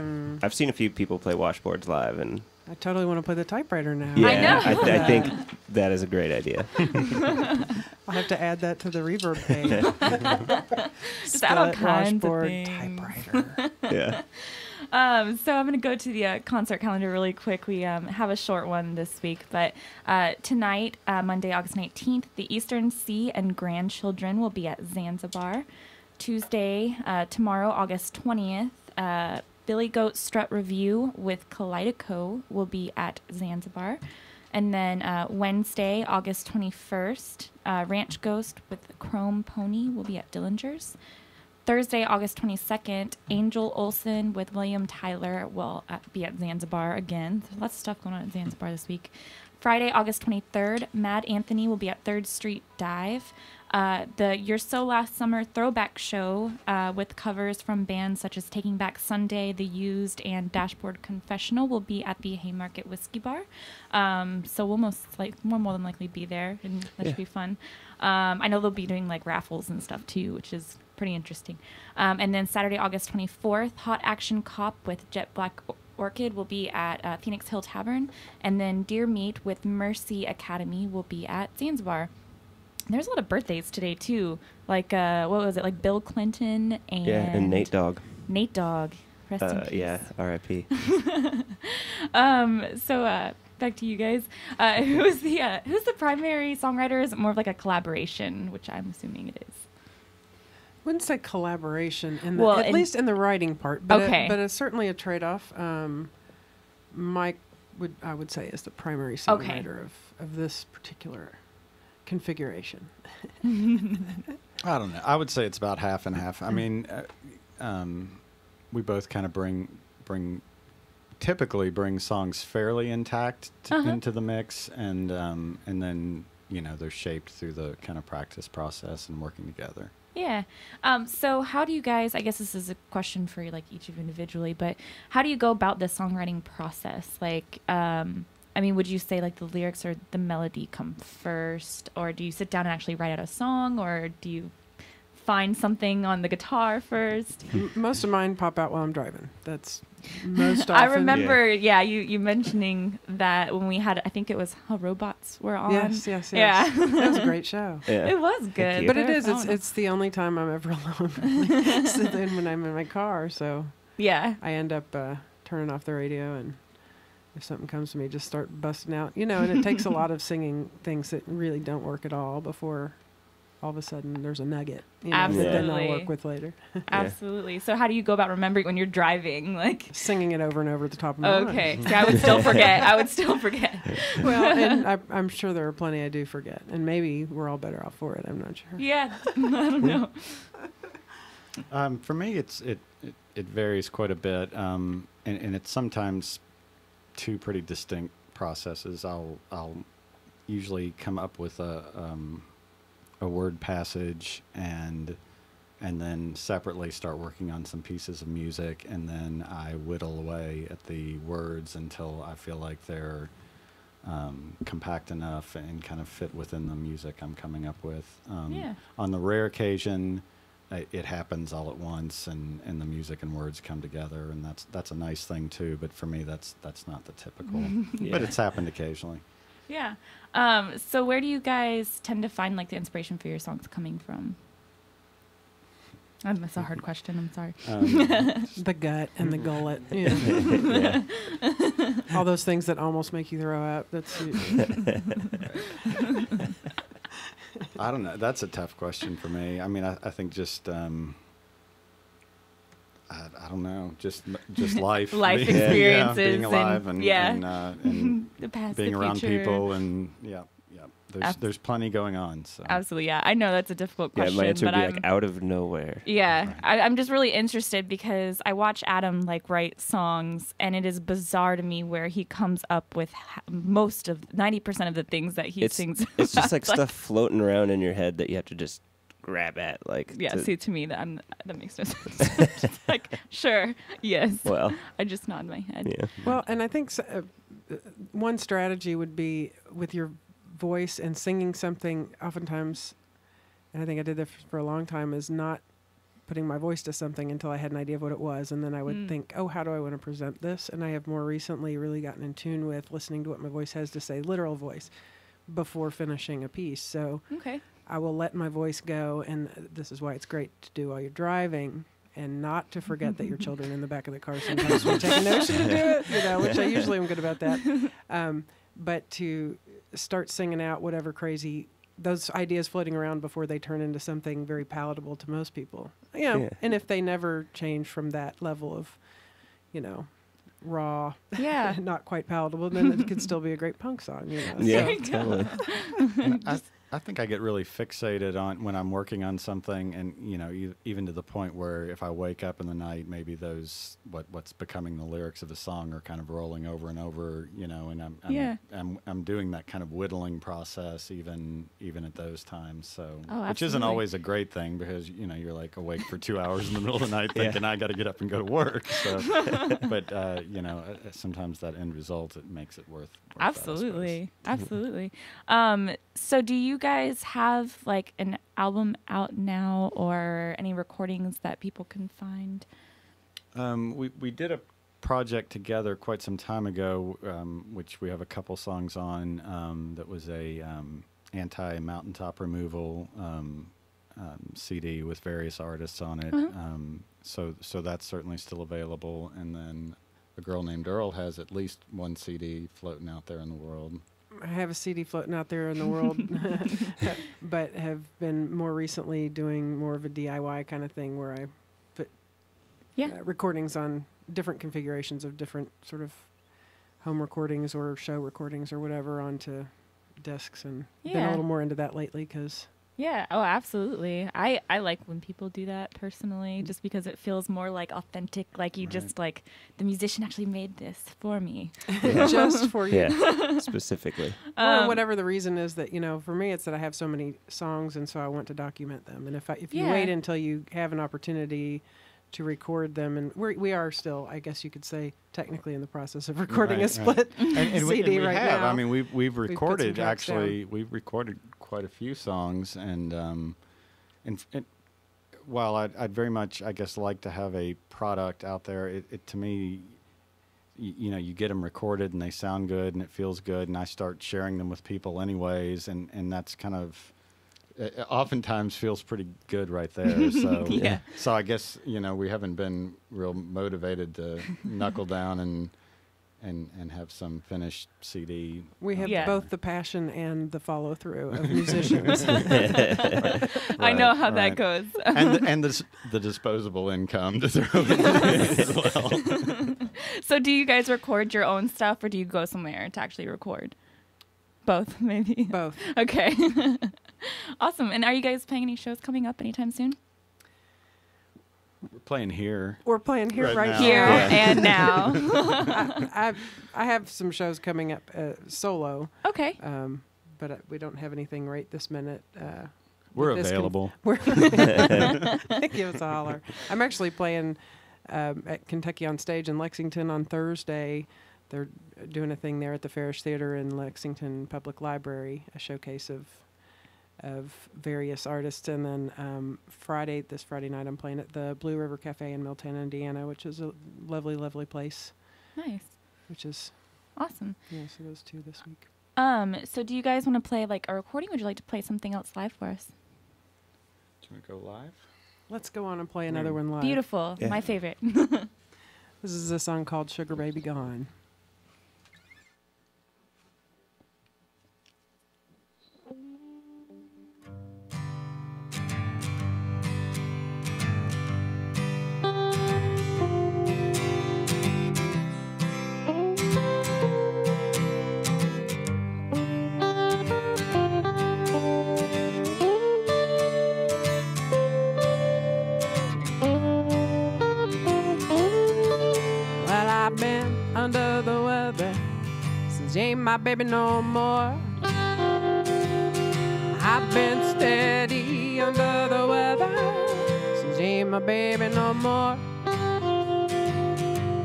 Speaker 2: I've seen a few people play washboards live, and
Speaker 4: I totally want to play the typewriter now.
Speaker 2: yeah,
Speaker 1: I know.
Speaker 2: I think that is a great idea.
Speaker 4: I'll have to add that to the reverb page.
Speaker 1: Just add all
Speaker 4: Skillet,
Speaker 1: kinds of
Speaker 4: washboard,
Speaker 1: things.
Speaker 4: typewriter.
Speaker 2: Yeah.
Speaker 1: So I'm going to go to the concert calendar really quick. We have a short one this week, but tonight, Monday, August 19th, the Eastern Sea and Grandchildren will be at Zanzibar. Tuesday, tomorrow, August 20th, Billy Goat Strut Review with Kaleido will be at Zanzibar. And then Wednesday, August 21st, Ranch Ghost with Chrome Pony will be at Dillinger's. Thursday, August 22nd, Angel Olsen with William Tyler will be at Zanzibar again. There's lots of stuff going on at Zanzibar this week. Friday, August 23rd, Mad Anthony will be at 3rd Street Dive. The You're So Last Summer throwback show with covers from bands such as Taking Back Sunday, The Used, and Dashboard Confessional will be at the Haymarket Whiskey Bar. So we'll more than likely be there, and that should be fun. I know they'll be doing like raffles and stuff too, which is pretty interesting. And then Saturday, August 24th, Hot Action Cop with Jet Black Orchid will be at Phoenix Hill Tavern. And then Deer Meat with Mercy Academy will be at Zanzibar. There's a lot of birthdays today too. Like what was it? Like Bill Clinton and
Speaker 2: Nate Dogg.
Speaker 1: Nate Dogg. Rest in peace.
Speaker 2: Yeah, R.I.P.
Speaker 1: So back to you guys. Who's the primary songwriter? Is it more of like a collaboration, which I'm assuming it is?
Speaker 4: Wouldn't say collaboration at least in the writing part, but it's certainly a trade-off. Mike I would say is the primary songwriter of this particular configuration.
Speaker 3: I don't know. I would say it's about half and half. I mean, we both kind of typically bring songs fairly intact into the mix, and then they're shaped through the kind of practice process and working together.
Speaker 1: Yeah. So how do you guys, I guess this is a question for like each of you individually, but how do you go about the songwriting process? Like, I mean, would you say like the lyrics or the melody come first, or do you sit down and actually write out a song, or do you find something on the guitar first?
Speaker 4: Most of mine pop out while I'm driving. That's most often.
Speaker 1: I remember, you mentioning that when we had, I think it was How Robots Were On.
Speaker 4: Yes.
Speaker 1: Yeah.
Speaker 4: That was a great show.
Speaker 2: Yeah.
Speaker 1: It was good.
Speaker 4: But it's the only time I'm ever alone, really. So then when I'm in my car, so
Speaker 1: yeah,
Speaker 4: I end up turning off the radio, and if something comes to me, just start busting out, and it takes a lot of singing things that really don't work at all before all of a sudden there's a nugget, that then
Speaker 1: Absolutely.
Speaker 4: I'll work with later.
Speaker 1: Absolutely. So how do you go about remembering when you're driving? Like,
Speaker 4: Singing it over and over at the top of my
Speaker 1: okay.
Speaker 4: lungs.
Speaker 1: See, I would still forget. I would still forget.
Speaker 4: Well, and I'm sure there are plenty I do forget, and maybe we're all better off for it. I'm not sure.
Speaker 1: Yeah. I don't know.
Speaker 3: For me, it varies quite a bit, and it's sometimes two pretty distinct processes. I'll usually come up with a word passage and then separately start working on some pieces of music, and then I whittle away at the words until I feel like they're compact enough and kind of fit within the music I'm coming up with.
Speaker 1: Yeah.
Speaker 3: On the rare occasion, it happens all at once, and the music and words come together, and that's a nice thing too. But for me, that's not the typical. But it's happened occasionally.
Speaker 1: Yeah. So where do you guys tend to find like the inspiration for your songs coming from? That's a hard question. I'm sorry.
Speaker 4: The gut and the gullet. Yeah. All those things that almost make you throw up. That's
Speaker 3: I don't know. That's a tough question for me. I mean, I think just I don't know, just life,
Speaker 1: Life experiences,
Speaker 3: being alive,
Speaker 1: and
Speaker 3: and
Speaker 1: the past,
Speaker 3: being
Speaker 1: the
Speaker 3: around
Speaker 1: future.
Speaker 3: people, and there's plenty going on. So
Speaker 1: Absolutely, yeah. I know that's a difficult question.
Speaker 2: Yeah, my answer would
Speaker 1: but
Speaker 2: be
Speaker 1: I'm,
Speaker 2: like out of nowhere.
Speaker 1: Yeah,
Speaker 3: Right.
Speaker 1: I'm just really interested because I watch Adam like write songs, and it is bizarre to me where he comes up with most of 90% of the things that he sings.
Speaker 2: It's just like
Speaker 1: It's
Speaker 2: stuff floating around in your head that you have to just grab at. Like,
Speaker 1: see, to me that makes no sense. Just like, sure, yes.
Speaker 2: Well,
Speaker 1: I just nod my head.
Speaker 2: yeah.
Speaker 4: Well, and I think one strategy would be with your voice and singing something oftentimes, and I think I did this for a long time, is not putting my voice to something until I had an idea of what it was, and then I would think, oh, how do I want to present this? And I have more recently really gotten in tune with listening to what my voice has to say, literal voice, before finishing a piece. So
Speaker 1: Okay.
Speaker 4: I will let my voice go, and this is why it's great to do while you're driving, and not to forget that your children in the back of the car sometimes will take a notion to do it, which I usually am good about that. But to start singing out whatever crazy, those ideas floating around before they turn into something very palatable to most people.
Speaker 2: Yeah.
Speaker 4: And if they never change from that level of, raw,
Speaker 1: Yeah.
Speaker 4: not quite palatable, then it could still be a great punk song,
Speaker 2: Yeah,
Speaker 4: So,
Speaker 2: totally.
Speaker 3: And I think I get really fixated on when I'm working on something, and even to the point where if I wake up in the night, maybe those what's becoming the lyrics of a song are kind of rolling over and over, and I'm doing that kind of whittling process even at those times. So which isn't
Speaker 1: absolutely.
Speaker 3: always a great thing, because you're like awake for 2 hours in the middle of the night thinking I got to get up and go to work. So, but sometimes that end result, it makes it worth that, I suppose.
Speaker 1: Absolutely. So do you guys have like an album out now, or any recordings that people can find?
Speaker 3: We did a project together quite some time ago, which we have a couple songs on. That was a anti-mountaintop removal CD with various artists on it. So that's certainly still available. And then A Girl Named Earl has at least one CD floating out there in the world.
Speaker 4: I have a CD floating out there in the world, but have been more recently doing more of a DIY kind of thing where I put recordings on different configurations of different sort of home recordings or show recordings or whatever onto discs, and been a little more into that lately because...
Speaker 1: Yeah. Oh, absolutely. I like when people do that personally, just because it feels more like authentic. Like you just like the musician actually made this for me.
Speaker 4: Just for you.
Speaker 2: Yeah, specifically.
Speaker 4: Or whatever the reason is that, for me, it's that I have so many songs, and so I want to document them. And if you wait until you have an opportunity to record them, and we are still, I guess you could say, technically in the process of recording a split
Speaker 3: and
Speaker 4: CD
Speaker 3: we
Speaker 4: right
Speaker 3: have.
Speaker 4: now.
Speaker 3: I mean, we've
Speaker 4: put some
Speaker 3: recorded
Speaker 4: tracks
Speaker 3: we've recorded quite a few songs, and while I'd very much, I guess, like to have a product out there, it to me, you get them recorded and they sound good and it feels good, and I start sharing them with people anyways, and that's kind of oftentimes feels pretty good right there. So So I guess we haven't been real motivated to knuckle down and and have some finished CD.
Speaker 4: We have
Speaker 1: Yeah.
Speaker 4: both the passion and the follow through of musicians.
Speaker 1: I know how that
Speaker 3: right.
Speaker 1: goes.
Speaker 3: And the disposable income to throw in there as well.
Speaker 1: So do you guys record your own stuff, or do you go somewhere to actually record? Both, maybe.
Speaker 4: Both.
Speaker 1: Okay. Awesome. And are you guys playing any shows coming up anytime soon?
Speaker 3: We're playing here.
Speaker 4: We're playing here
Speaker 3: Right
Speaker 4: right
Speaker 3: now.
Speaker 1: Here
Speaker 3: Yeah.
Speaker 1: and now.
Speaker 4: I have some shows coming up solo,
Speaker 1: Okay.
Speaker 4: but we don't have anything right this minute.
Speaker 3: We're
Speaker 4: this
Speaker 3: available.
Speaker 4: Give us a holler. I'm actually playing at Kentucky on Stage in Lexington on Thursday. They're doing a thing there at the Farish Theater in Lexington Public Library, a showcase of various artists. And then this Friday night, I'm playing at the Blue River Cafe in Milton, Indiana, which is a lovely, lovely place.
Speaker 1: Nice.
Speaker 4: Which is,
Speaker 1: Awesome.
Speaker 4: so those two this week.
Speaker 1: So do you guys want to play like a recording? Would you like to play something else live for us?
Speaker 3: Do you want to go live?
Speaker 4: Let's go on and play another one live.
Speaker 1: Beautiful.
Speaker 2: Yeah.
Speaker 1: My favorite.
Speaker 4: This is a song called Sugar Baby Gone. Well, I've been under the weather since you ain't my baby no more. I've been steady under the weather since you ain't my baby no more.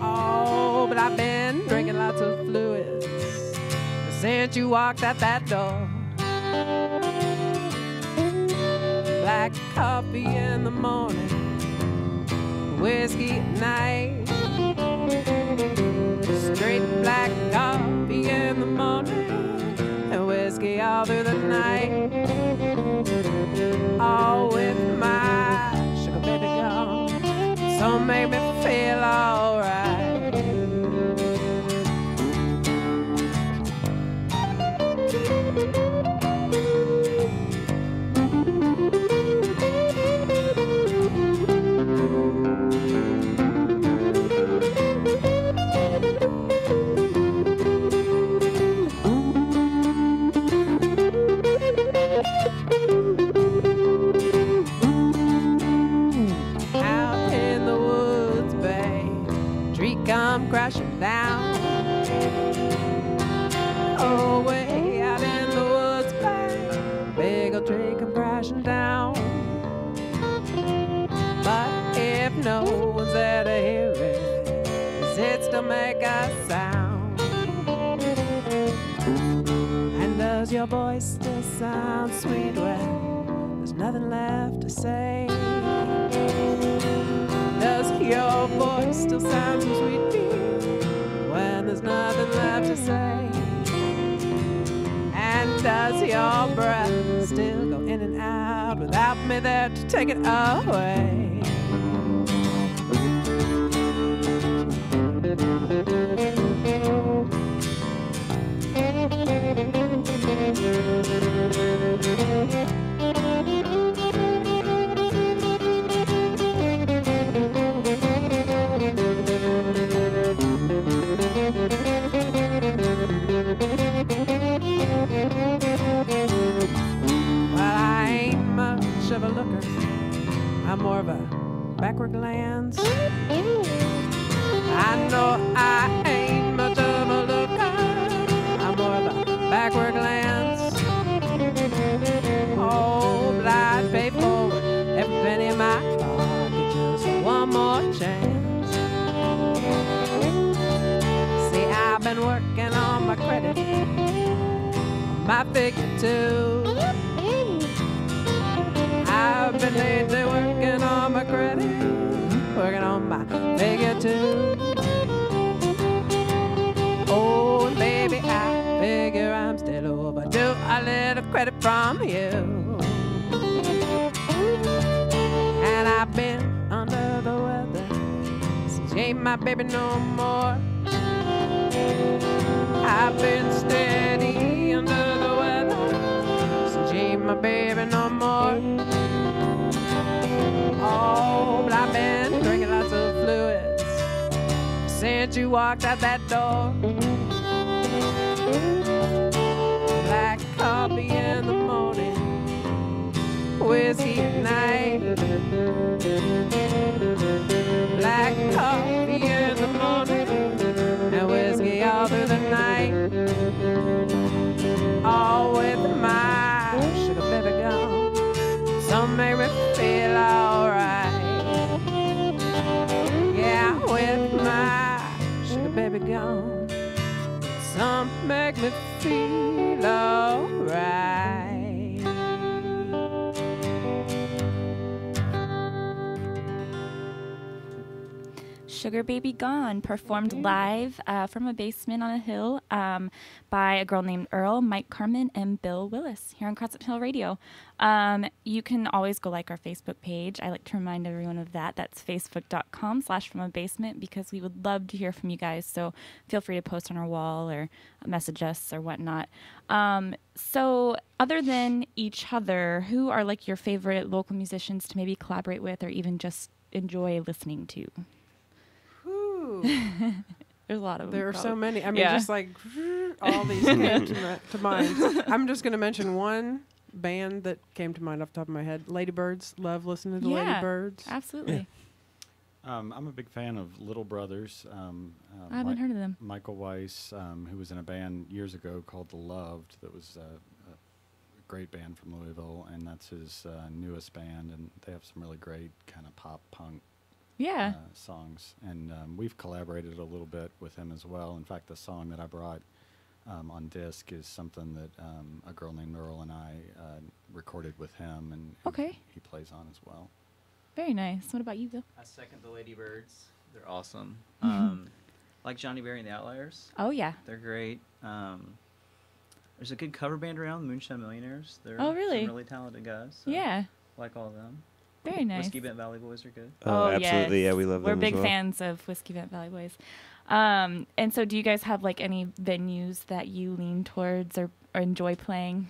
Speaker 4: Oh, but I've been drinking lots of fluids since you walked out that door. Black coffee in the morning, whiskey at night. Straight black coffee in the morning and whiskey all through the night. All with my sugar baby gone, so make me feel alright. Out in the woods, babe, tree come crashing down. Oh, way out in the woods, babe, big old tree come crashing down. But if no one's there to hear it, does it still make a sound? And does your voice still sound sweet when there's nothing left to say? Does your voice still sound so sweet to you when there's nothing left to say? And does your breath still go in and out without me there to take it away? Well, I ain't much of a looker, I'm more of a backward glance. I know I ain't much of a looker, I'm more of a backward glance. Oh, but I'd pay forward every penny in my pocket just for one more chance. See, I've been working on my credit, my figure too. I've been lately working on my credit, working on my figure too. Oh, and baby, I figure I'm still overdue a little credit from you. And I've been under the weather since you ain't my baby no more. I've been steady under the weather since you ain't my baby no more. Oh, but I've been drinking lots of fluids since you walked out that door. Black coffee in the morning, whiskey at night. Black coffee in the morning and whiskey all through the night. All with my sugar baby gone, some make me feel alright. Yeah, with my sugar baby gone, some make me feel alright.
Speaker 1: Sugar Baby Gone, performed live from a basement on a hill by a girl named Earl, Mike Karman, and Bill Willis here on Crescent Hill Radio. You can always go like our Facebook page. I like to remind everyone of that. That's facebook.com/fromabasement, because we would love to hear from you guys. So feel free to post on our wall or message us or whatnot. So other than each other, who are like your favorite local musicians to maybe collaborate with or even just enjoy listening to? There's a lot of them.
Speaker 4: There are so many. I mean,
Speaker 1: Yeah.
Speaker 4: just like all these came to mind. I'm just going to mention one band that came to mind off the top of my head. Ladybirds. Love listening to
Speaker 1: Yeah.
Speaker 4: Ladybirds.
Speaker 1: Absolutely.
Speaker 3: I'm a big fan of Little Brothers.
Speaker 1: I haven't heard of them.
Speaker 3: Michael Weiss, who was in a band years ago called The Loved, that was a great band from Louisville, and that's his newest band, and they have some really great kind of pop punk
Speaker 1: Yeah.
Speaker 3: songs, and we've collaborated a little bit with him as well. In fact, the song that I brought on disc is something that a girl named Earl and I recorded with him, and
Speaker 1: Okay.
Speaker 3: he plays on as well.
Speaker 1: Very nice. What about you, Bill?
Speaker 5: I second the Ladybirds. They're awesome. Like Johnny Berry and the Outliers.
Speaker 1: Oh, yeah.
Speaker 5: They're great. There's a good cover band around, Moonshine Millionaires. They're
Speaker 1: Oh, really?
Speaker 5: some really talented guys. So
Speaker 1: Yeah.
Speaker 5: like all of them.
Speaker 1: Very nice.
Speaker 5: Whiskey Bent Valley Boys are good.
Speaker 2: Oh, absolutely.
Speaker 1: yes.
Speaker 2: Yeah, we love
Speaker 1: We're
Speaker 2: them as
Speaker 1: big
Speaker 2: well.
Speaker 1: fans of Whiskey Vent Valley Boys. And so do you guys have like any venues that you lean towards or enjoy playing?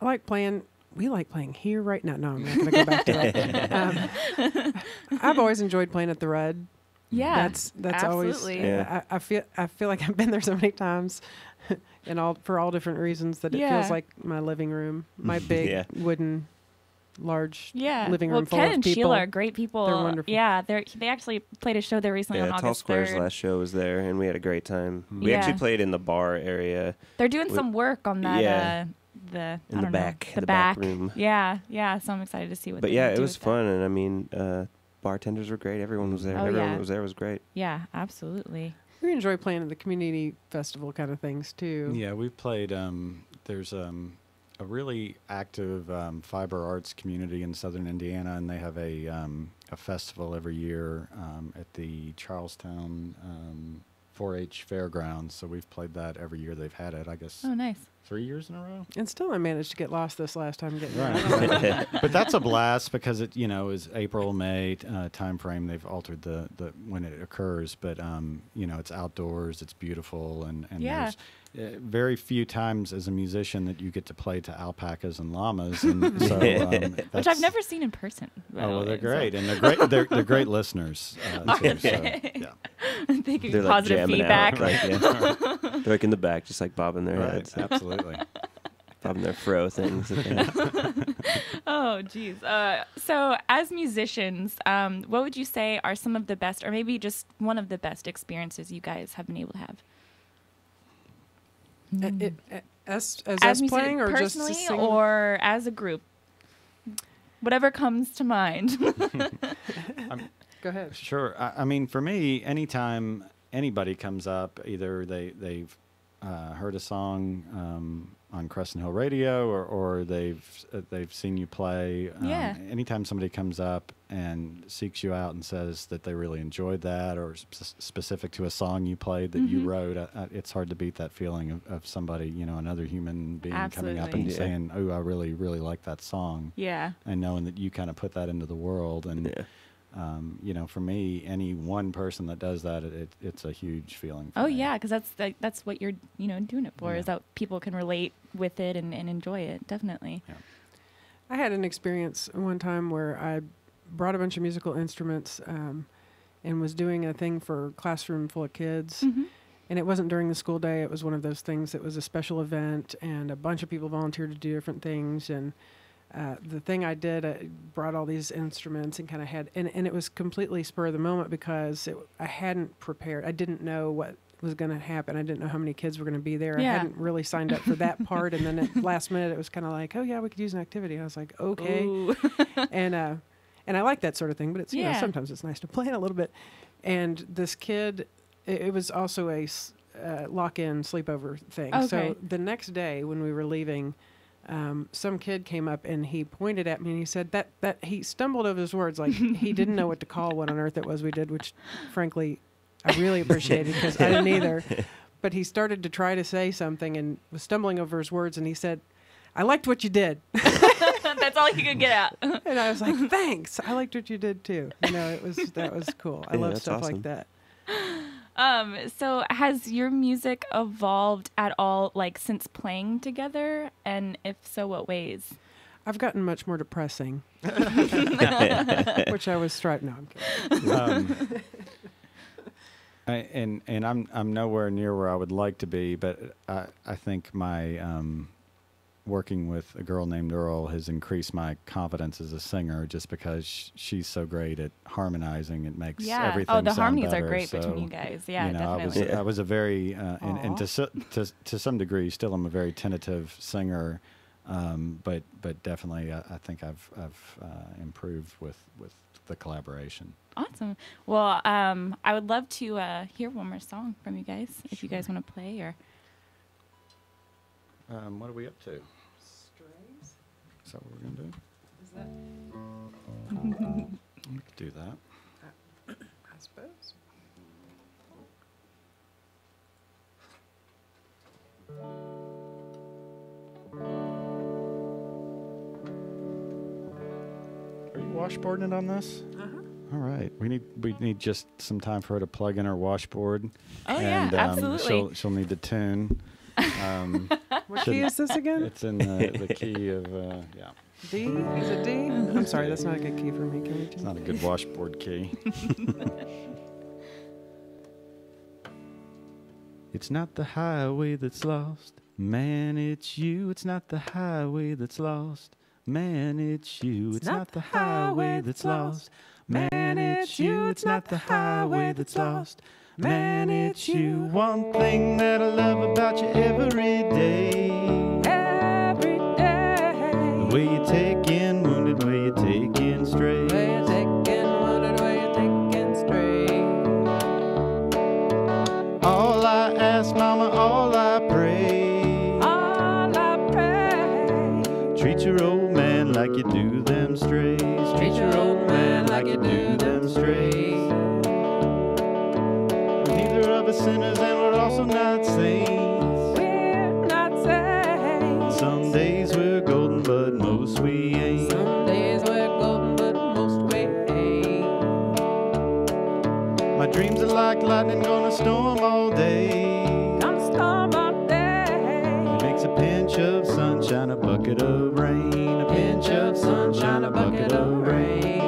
Speaker 4: I like playing. We like playing here right now. No, I'm not going to go back to that. I've always enjoyed playing at the Red.
Speaker 1: Yeah.
Speaker 4: That's always.
Speaker 1: absolutely.
Speaker 2: Yeah.
Speaker 4: I feel like I've been there so many times, and for all different reasons that it
Speaker 1: Yeah.
Speaker 4: feels like my living room, my big
Speaker 2: Yeah.
Speaker 4: wooden, large
Speaker 1: Yeah.
Speaker 4: living
Speaker 1: well,
Speaker 4: room full
Speaker 1: Ken
Speaker 4: of
Speaker 1: and
Speaker 4: people.
Speaker 1: Sheila are great people.
Speaker 4: They're wonderful.
Speaker 1: Yeah, they actually played a show there recently
Speaker 2: Yeah,
Speaker 1: on
Speaker 2: Tall
Speaker 1: August
Speaker 2: Square's
Speaker 1: 3rd.
Speaker 2: last show was there, and we had a great time. We
Speaker 1: Yeah.
Speaker 2: actually played in the bar area
Speaker 1: They're doing
Speaker 2: We-
Speaker 1: some work on that.
Speaker 2: Yeah.
Speaker 1: I
Speaker 2: in
Speaker 1: don't
Speaker 2: the
Speaker 1: know,
Speaker 2: back,
Speaker 1: the
Speaker 2: back
Speaker 1: back
Speaker 2: room.
Speaker 1: Yeah, yeah. So I'm excited to see what.
Speaker 2: But
Speaker 1: they're
Speaker 2: yeah,
Speaker 1: gonna
Speaker 2: it
Speaker 1: do
Speaker 2: was
Speaker 1: with that.
Speaker 2: fun, and I mean, bartenders were great. Everyone was there.
Speaker 1: Oh,
Speaker 2: Everyone
Speaker 1: yeah.
Speaker 2: that was there was great.
Speaker 1: Yeah, absolutely.
Speaker 4: We enjoy playing at the community festival kind of things too.
Speaker 3: Yeah, we've played. There's a really active fiber arts community in southern Indiana, and they have a festival every year at the Charlestown 4-H fairgrounds. So we've played that every year they've had it. I guess
Speaker 1: Oh, nice.
Speaker 3: 3 years in a row.
Speaker 4: And still, I managed to get lost this last time getting there.
Speaker 3: Right. But that's a blast because it is April, May time frame. They've altered the when it occurs, but it's outdoors. It's beautiful, and
Speaker 1: Yeah.
Speaker 3: there's very few times as a musician that you get to play to alpacas and llamas, and so
Speaker 1: Which
Speaker 3: that's-
Speaker 1: I've never seen in person. by the
Speaker 3: Oh, well, they're
Speaker 1: way, so-
Speaker 3: great, and they're great. They're great listeners. Too, so, yeah.
Speaker 1: They give
Speaker 2: They're
Speaker 1: you
Speaker 2: like
Speaker 1: positive
Speaker 2: jamming
Speaker 1: feedback.
Speaker 2: out, like, yeah. They're like in the back, just like bobbing their
Speaker 3: Right,
Speaker 2: heads,
Speaker 3: absolutely.
Speaker 2: bobbing their fro things. that they-
Speaker 1: Oh, geez. So, as musicians, what would you say are some of the best, or maybe just one of the best experiences you guys have been able to have?
Speaker 4: As
Speaker 1: As
Speaker 4: playing or just
Speaker 1: personally,
Speaker 4: singing?
Speaker 1: or as a group, whatever comes to mind.
Speaker 4: Go ahead.
Speaker 3: Sure. I mean, for me, anytime anybody comes up, either they've heard a song on Crescent Hill Radio, or they've seen you play.
Speaker 1: Yeah.
Speaker 3: Anytime somebody comes up and seeks you out and says that they really enjoyed that, or specific to a song you played that you wrote, it's hard to beat that feeling of somebody, another human being coming up and
Speaker 1: Absolutely.
Speaker 2: Yeah.
Speaker 3: saying, "Oh, I really, really like that song,"
Speaker 1: Yeah.
Speaker 3: and knowing that you kind of put that into the world and.
Speaker 2: yeah.
Speaker 3: You know, for me, any one person that does that, it's a huge feeling. For
Speaker 1: Oh
Speaker 3: me.
Speaker 1: yeah, because that's what you're doing it for,
Speaker 3: Yeah.
Speaker 1: is that people can relate with it and enjoy it. Definitely.
Speaker 3: Yeah.
Speaker 4: I had an experience one time where I brought a bunch of musical instruments and was doing a thing for a classroom full of kids.
Speaker 1: Mm-hmm.
Speaker 4: And it wasn't during the school day. It was one of those things that was a special event, and a bunch of people volunteered to do different things. And the thing I did, I brought all these instruments and kind of had, and it was completely spur of the moment because I hadn't prepared. I didn't know what was going to happen. I didn't know how many kids were going to be there.
Speaker 1: Yeah.
Speaker 4: I hadn't really signed up for that part. And then at last minute, it was kind of like, oh yeah, we could use an activity. I was like, okay.
Speaker 1: Ooh.
Speaker 4: And I like that sort of thing, but it's,
Speaker 1: Yeah.
Speaker 4: sometimes it's nice to plan a little bit. And this kid, it was also a lock-in sleepover thing.
Speaker 1: Okay.
Speaker 4: So the next day when we were leaving, some kid came up and he pointed at me and he said that he stumbled over his words, like he didn't know what to call what on earth it was we did, which frankly I really appreciated because I didn't either. But he started to try to say something and was stumbling over his words, and he said, "I liked what you did."
Speaker 1: That's all you could get out.
Speaker 4: And I was like, "Thanks, I liked what you did too." That was cool. I
Speaker 2: Yeah,
Speaker 4: love
Speaker 2: that's
Speaker 4: stuff
Speaker 2: awesome.
Speaker 4: like that.
Speaker 1: So has your music evolved at all, like, since playing together? And if so, what ways?
Speaker 4: I've gotten much more depressing, which I was striving. No, I'm kidding.
Speaker 3: And I'm nowhere near where I would like to be, but I think my working with a girl named Earl has increased my confidence as a singer, just because she's so great at harmonizing. It makes everything
Speaker 1: Oh, the
Speaker 3: sound
Speaker 1: harmonies
Speaker 3: better.
Speaker 1: are great
Speaker 3: So,
Speaker 1: between you guys. Yeah,
Speaker 3: you know,
Speaker 1: definitely.
Speaker 3: I was a very and to some degree still I'm a very tentative singer, but definitely I think I've improved with the collaboration.
Speaker 1: Awesome. Well, I would love to hear one more song from you guys, if you guys want to play. Or
Speaker 3: What are we up to?
Speaker 4: Strays?
Speaker 3: Is that what we're gonna do?
Speaker 4: Is that?
Speaker 3: We could do that.
Speaker 4: I suppose.
Speaker 3: Are you washboarding it on this?
Speaker 4: Uh-huh.
Speaker 3: All right. We need just some time for her to plug in her washboard.
Speaker 1: Oh, yeah, absolutely.
Speaker 3: She'll need to tune.
Speaker 4: What key is this again?
Speaker 3: It's in the key of yeah.
Speaker 4: D? Is it D? I'm sorry, that's not a good key for me. Can we
Speaker 3: It's
Speaker 4: change?
Speaker 3: not a good washboard key. It's not the highway that's lost, man, it's you. It's not the highway that's lost, man, it's you. It's not the highway that's lost, man, it's you. It's not the highway that's lost, man, it's you. One thing that I love about you every day,
Speaker 4: Every day.
Speaker 3: the way you take in wounded, the way you take in stray.
Speaker 4: Way you taking wounded, way you taking straight.
Speaker 3: All I ask, mama, all I pray,
Speaker 4: All I pray.
Speaker 3: treat your old man like you do them strays.
Speaker 4: Treat your old man like you do them strays.
Speaker 3: Neither of us sinners, and we're also not saints.
Speaker 4: We're not saints.
Speaker 3: Some days we're golden, but most we ain't.
Speaker 4: Some days we're golden, but most we ain't.
Speaker 3: My dreams are like lightning, gonna storm all day.
Speaker 4: Gonna storm all day.
Speaker 3: It makes a pinch of sunshine, a bucket of rain. A pinch of sunshine, a bucket of rain.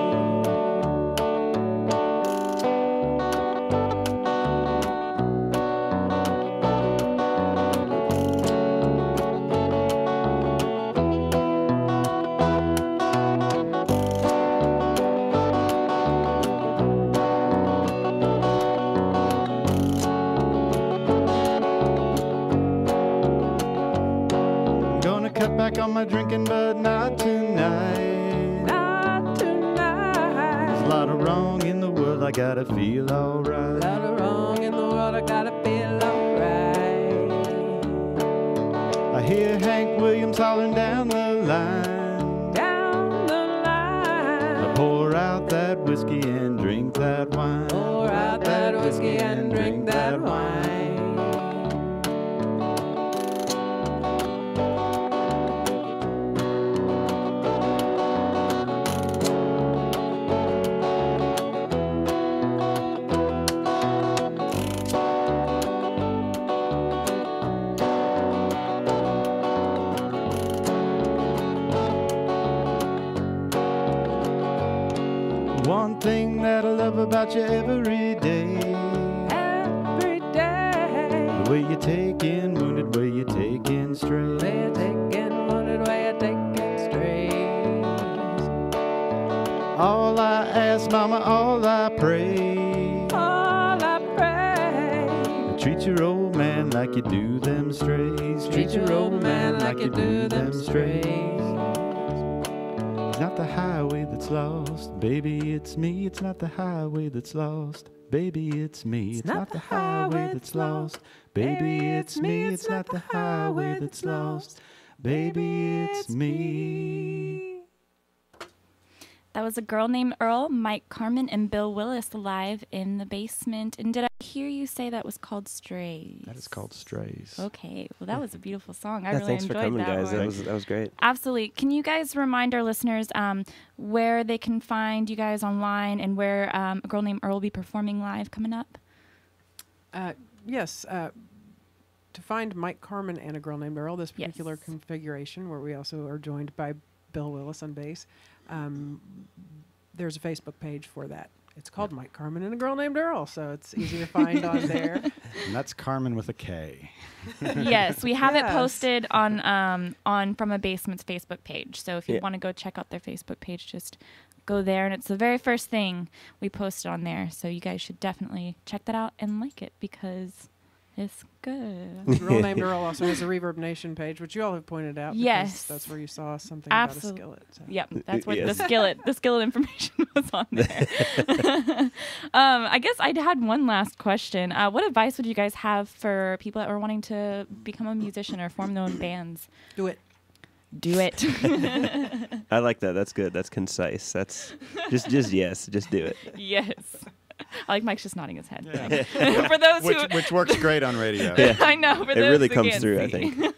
Speaker 3: I'm gonna cut back on my drinking, but not tonight.
Speaker 4: Not tonight.
Speaker 3: There's a lot of wrong in the world, I gotta feel alright.
Speaker 4: Lot of wrong in the world, I gotta feel alright.
Speaker 3: I hear Hank Williams hollering down the line.
Speaker 4: Down the
Speaker 3: I
Speaker 4: line.
Speaker 3: pour out that whiskey and drink that wine.
Speaker 4: Pour out that whiskey and drink that wine.
Speaker 3: one thing that I love about you every day.
Speaker 4: Every day.
Speaker 3: The way you take in wounded, way you take in strays.
Speaker 4: Way you taking wounded, way you taking strays.
Speaker 3: All I ask, Mama, all I pray.
Speaker 4: All I pray.
Speaker 3: Treat your old man like you do them strays.
Speaker 4: Treat your old man like you do them strays.
Speaker 3: It's not the highway that's lost, baby, it's me. It's not the highway that's lost, baby, it's me. It's not the highway that's lost, baby, it's me. It's not the highway that's lost, baby, it's me.
Speaker 1: That was a girl named Earl, Mike Karman, and Bill Willis live in the basement. And did I hear you say that was called Strays?
Speaker 3: That is called Strays.
Speaker 1: Okay. Well, that was a beautiful song. I
Speaker 2: Yeah,
Speaker 1: really
Speaker 2: thanks
Speaker 1: enjoyed
Speaker 2: for coming,
Speaker 1: that
Speaker 2: guys.
Speaker 1: one.
Speaker 2: That was great.
Speaker 1: Absolutely. Can you guys remind our listeners where they can find you guys online and where a girl named Earl will be performing live coming up?
Speaker 4: Yes. To find Mike Karman and a girl named Earl, this particular
Speaker 1: Yes.
Speaker 4: configuration, where we also are joined by Bill Willis on bass, there's a Facebook page for that. It's called Mike Karman and a girl named Earl, so it's easy to find on there.
Speaker 3: And that's Karman with a K.
Speaker 1: Yes, we have it
Speaker 4: Yes.
Speaker 1: posted on From a Basement's Facebook page. So if you
Speaker 2: Yeah.
Speaker 1: want to go check out their Facebook page, just go there, and it's the very first thing we posted on there. So you guys should definitely check that out and like it because it's good.
Speaker 4: Girl named Earl also has a Reverb Nation page, which you all have pointed out. because
Speaker 1: Yes.
Speaker 4: that's where you saw something
Speaker 1: Absolutely.
Speaker 4: about a skillet. So.
Speaker 1: Yep, that's where
Speaker 2: Yes.
Speaker 1: the skillet information was on there. I guess I had one last question. What advice would you guys have for people that were wanting to become a musician or form their own bands?
Speaker 4: Do it.
Speaker 1: Do it.
Speaker 2: I like that. That's good. That's concise. That's just yes. Just do it.
Speaker 1: Yes. I like Mike's just nodding his head. For those
Speaker 3: Which works great on radio.
Speaker 2: Yeah.
Speaker 1: I know. For
Speaker 2: It
Speaker 1: those
Speaker 2: really
Speaker 1: who
Speaker 2: comes
Speaker 1: can't
Speaker 2: through, I
Speaker 1: see.
Speaker 2: think.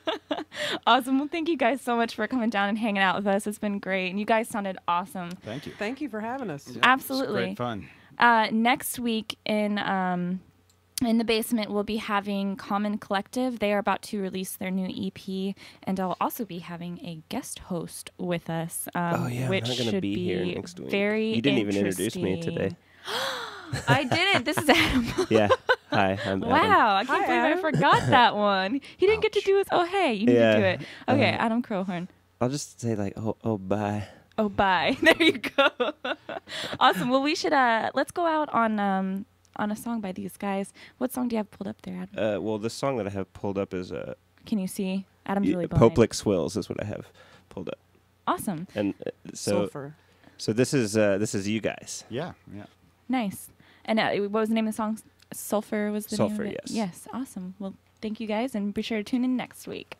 Speaker 1: Awesome. Well, thank you guys so much for coming down and hanging out with us. It's been great. And you guys sounded awesome.
Speaker 3: Thank you.
Speaker 4: Thank you for having us.
Speaker 1: Absolutely.
Speaker 3: It's great fun.
Speaker 1: Next week in the basement, we'll be having Common Collective. They are about to release their new EP, and I'll also be having a guest host with us.
Speaker 2: Oh, yeah, I'm
Speaker 1: which
Speaker 2: not gonna
Speaker 1: should
Speaker 2: be here next week.
Speaker 1: Very
Speaker 2: You didn't even introduce me
Speaker 1: interesting.
Speaker 2: today.
Speaker 1: I didn't. This is Adam.
Speaker 2: Yeah. Hi. I'm Adam.
Speaker 1: Wow, I can't
Speaker 4: Hi,
Speaker 1: believe I
Speaker 4: Adam.
Speaker 1: forgot that one. He didn't get to do his. Oh, hey, you need to do
Speaker 2: Yeah.
Speaker 1: it. Okay, Adam Crowhorn.
Speaker 2: I'll just say like, oh, bye.
Speaker 1: Oh, bye. There you go. Awesome. Well, we should let's go out on a song by these guys. What song do you have pulled up there, Adam?
Speaker 2: Well, the song that I have pulled up is
Speaker 1: Can you see? Adam's really blind.
Speaker 2: Poplick Swills is what I have pulled up,
Speaker 1: Awesome.
Speaker 2: and so
Speaker 4: Sulfur.
Speaker 2: this is you guys.
Speaker 3: Yeah.
Speaker 1: Nice. And what was the name of the song? Sulfur was the
Speaker 2: Sulfur,
Speaker 1: name of it?
Speaker 2: yes.
Speaker 1: Yes. Awesome. Well, thank you guys, and be sure to tune in next week.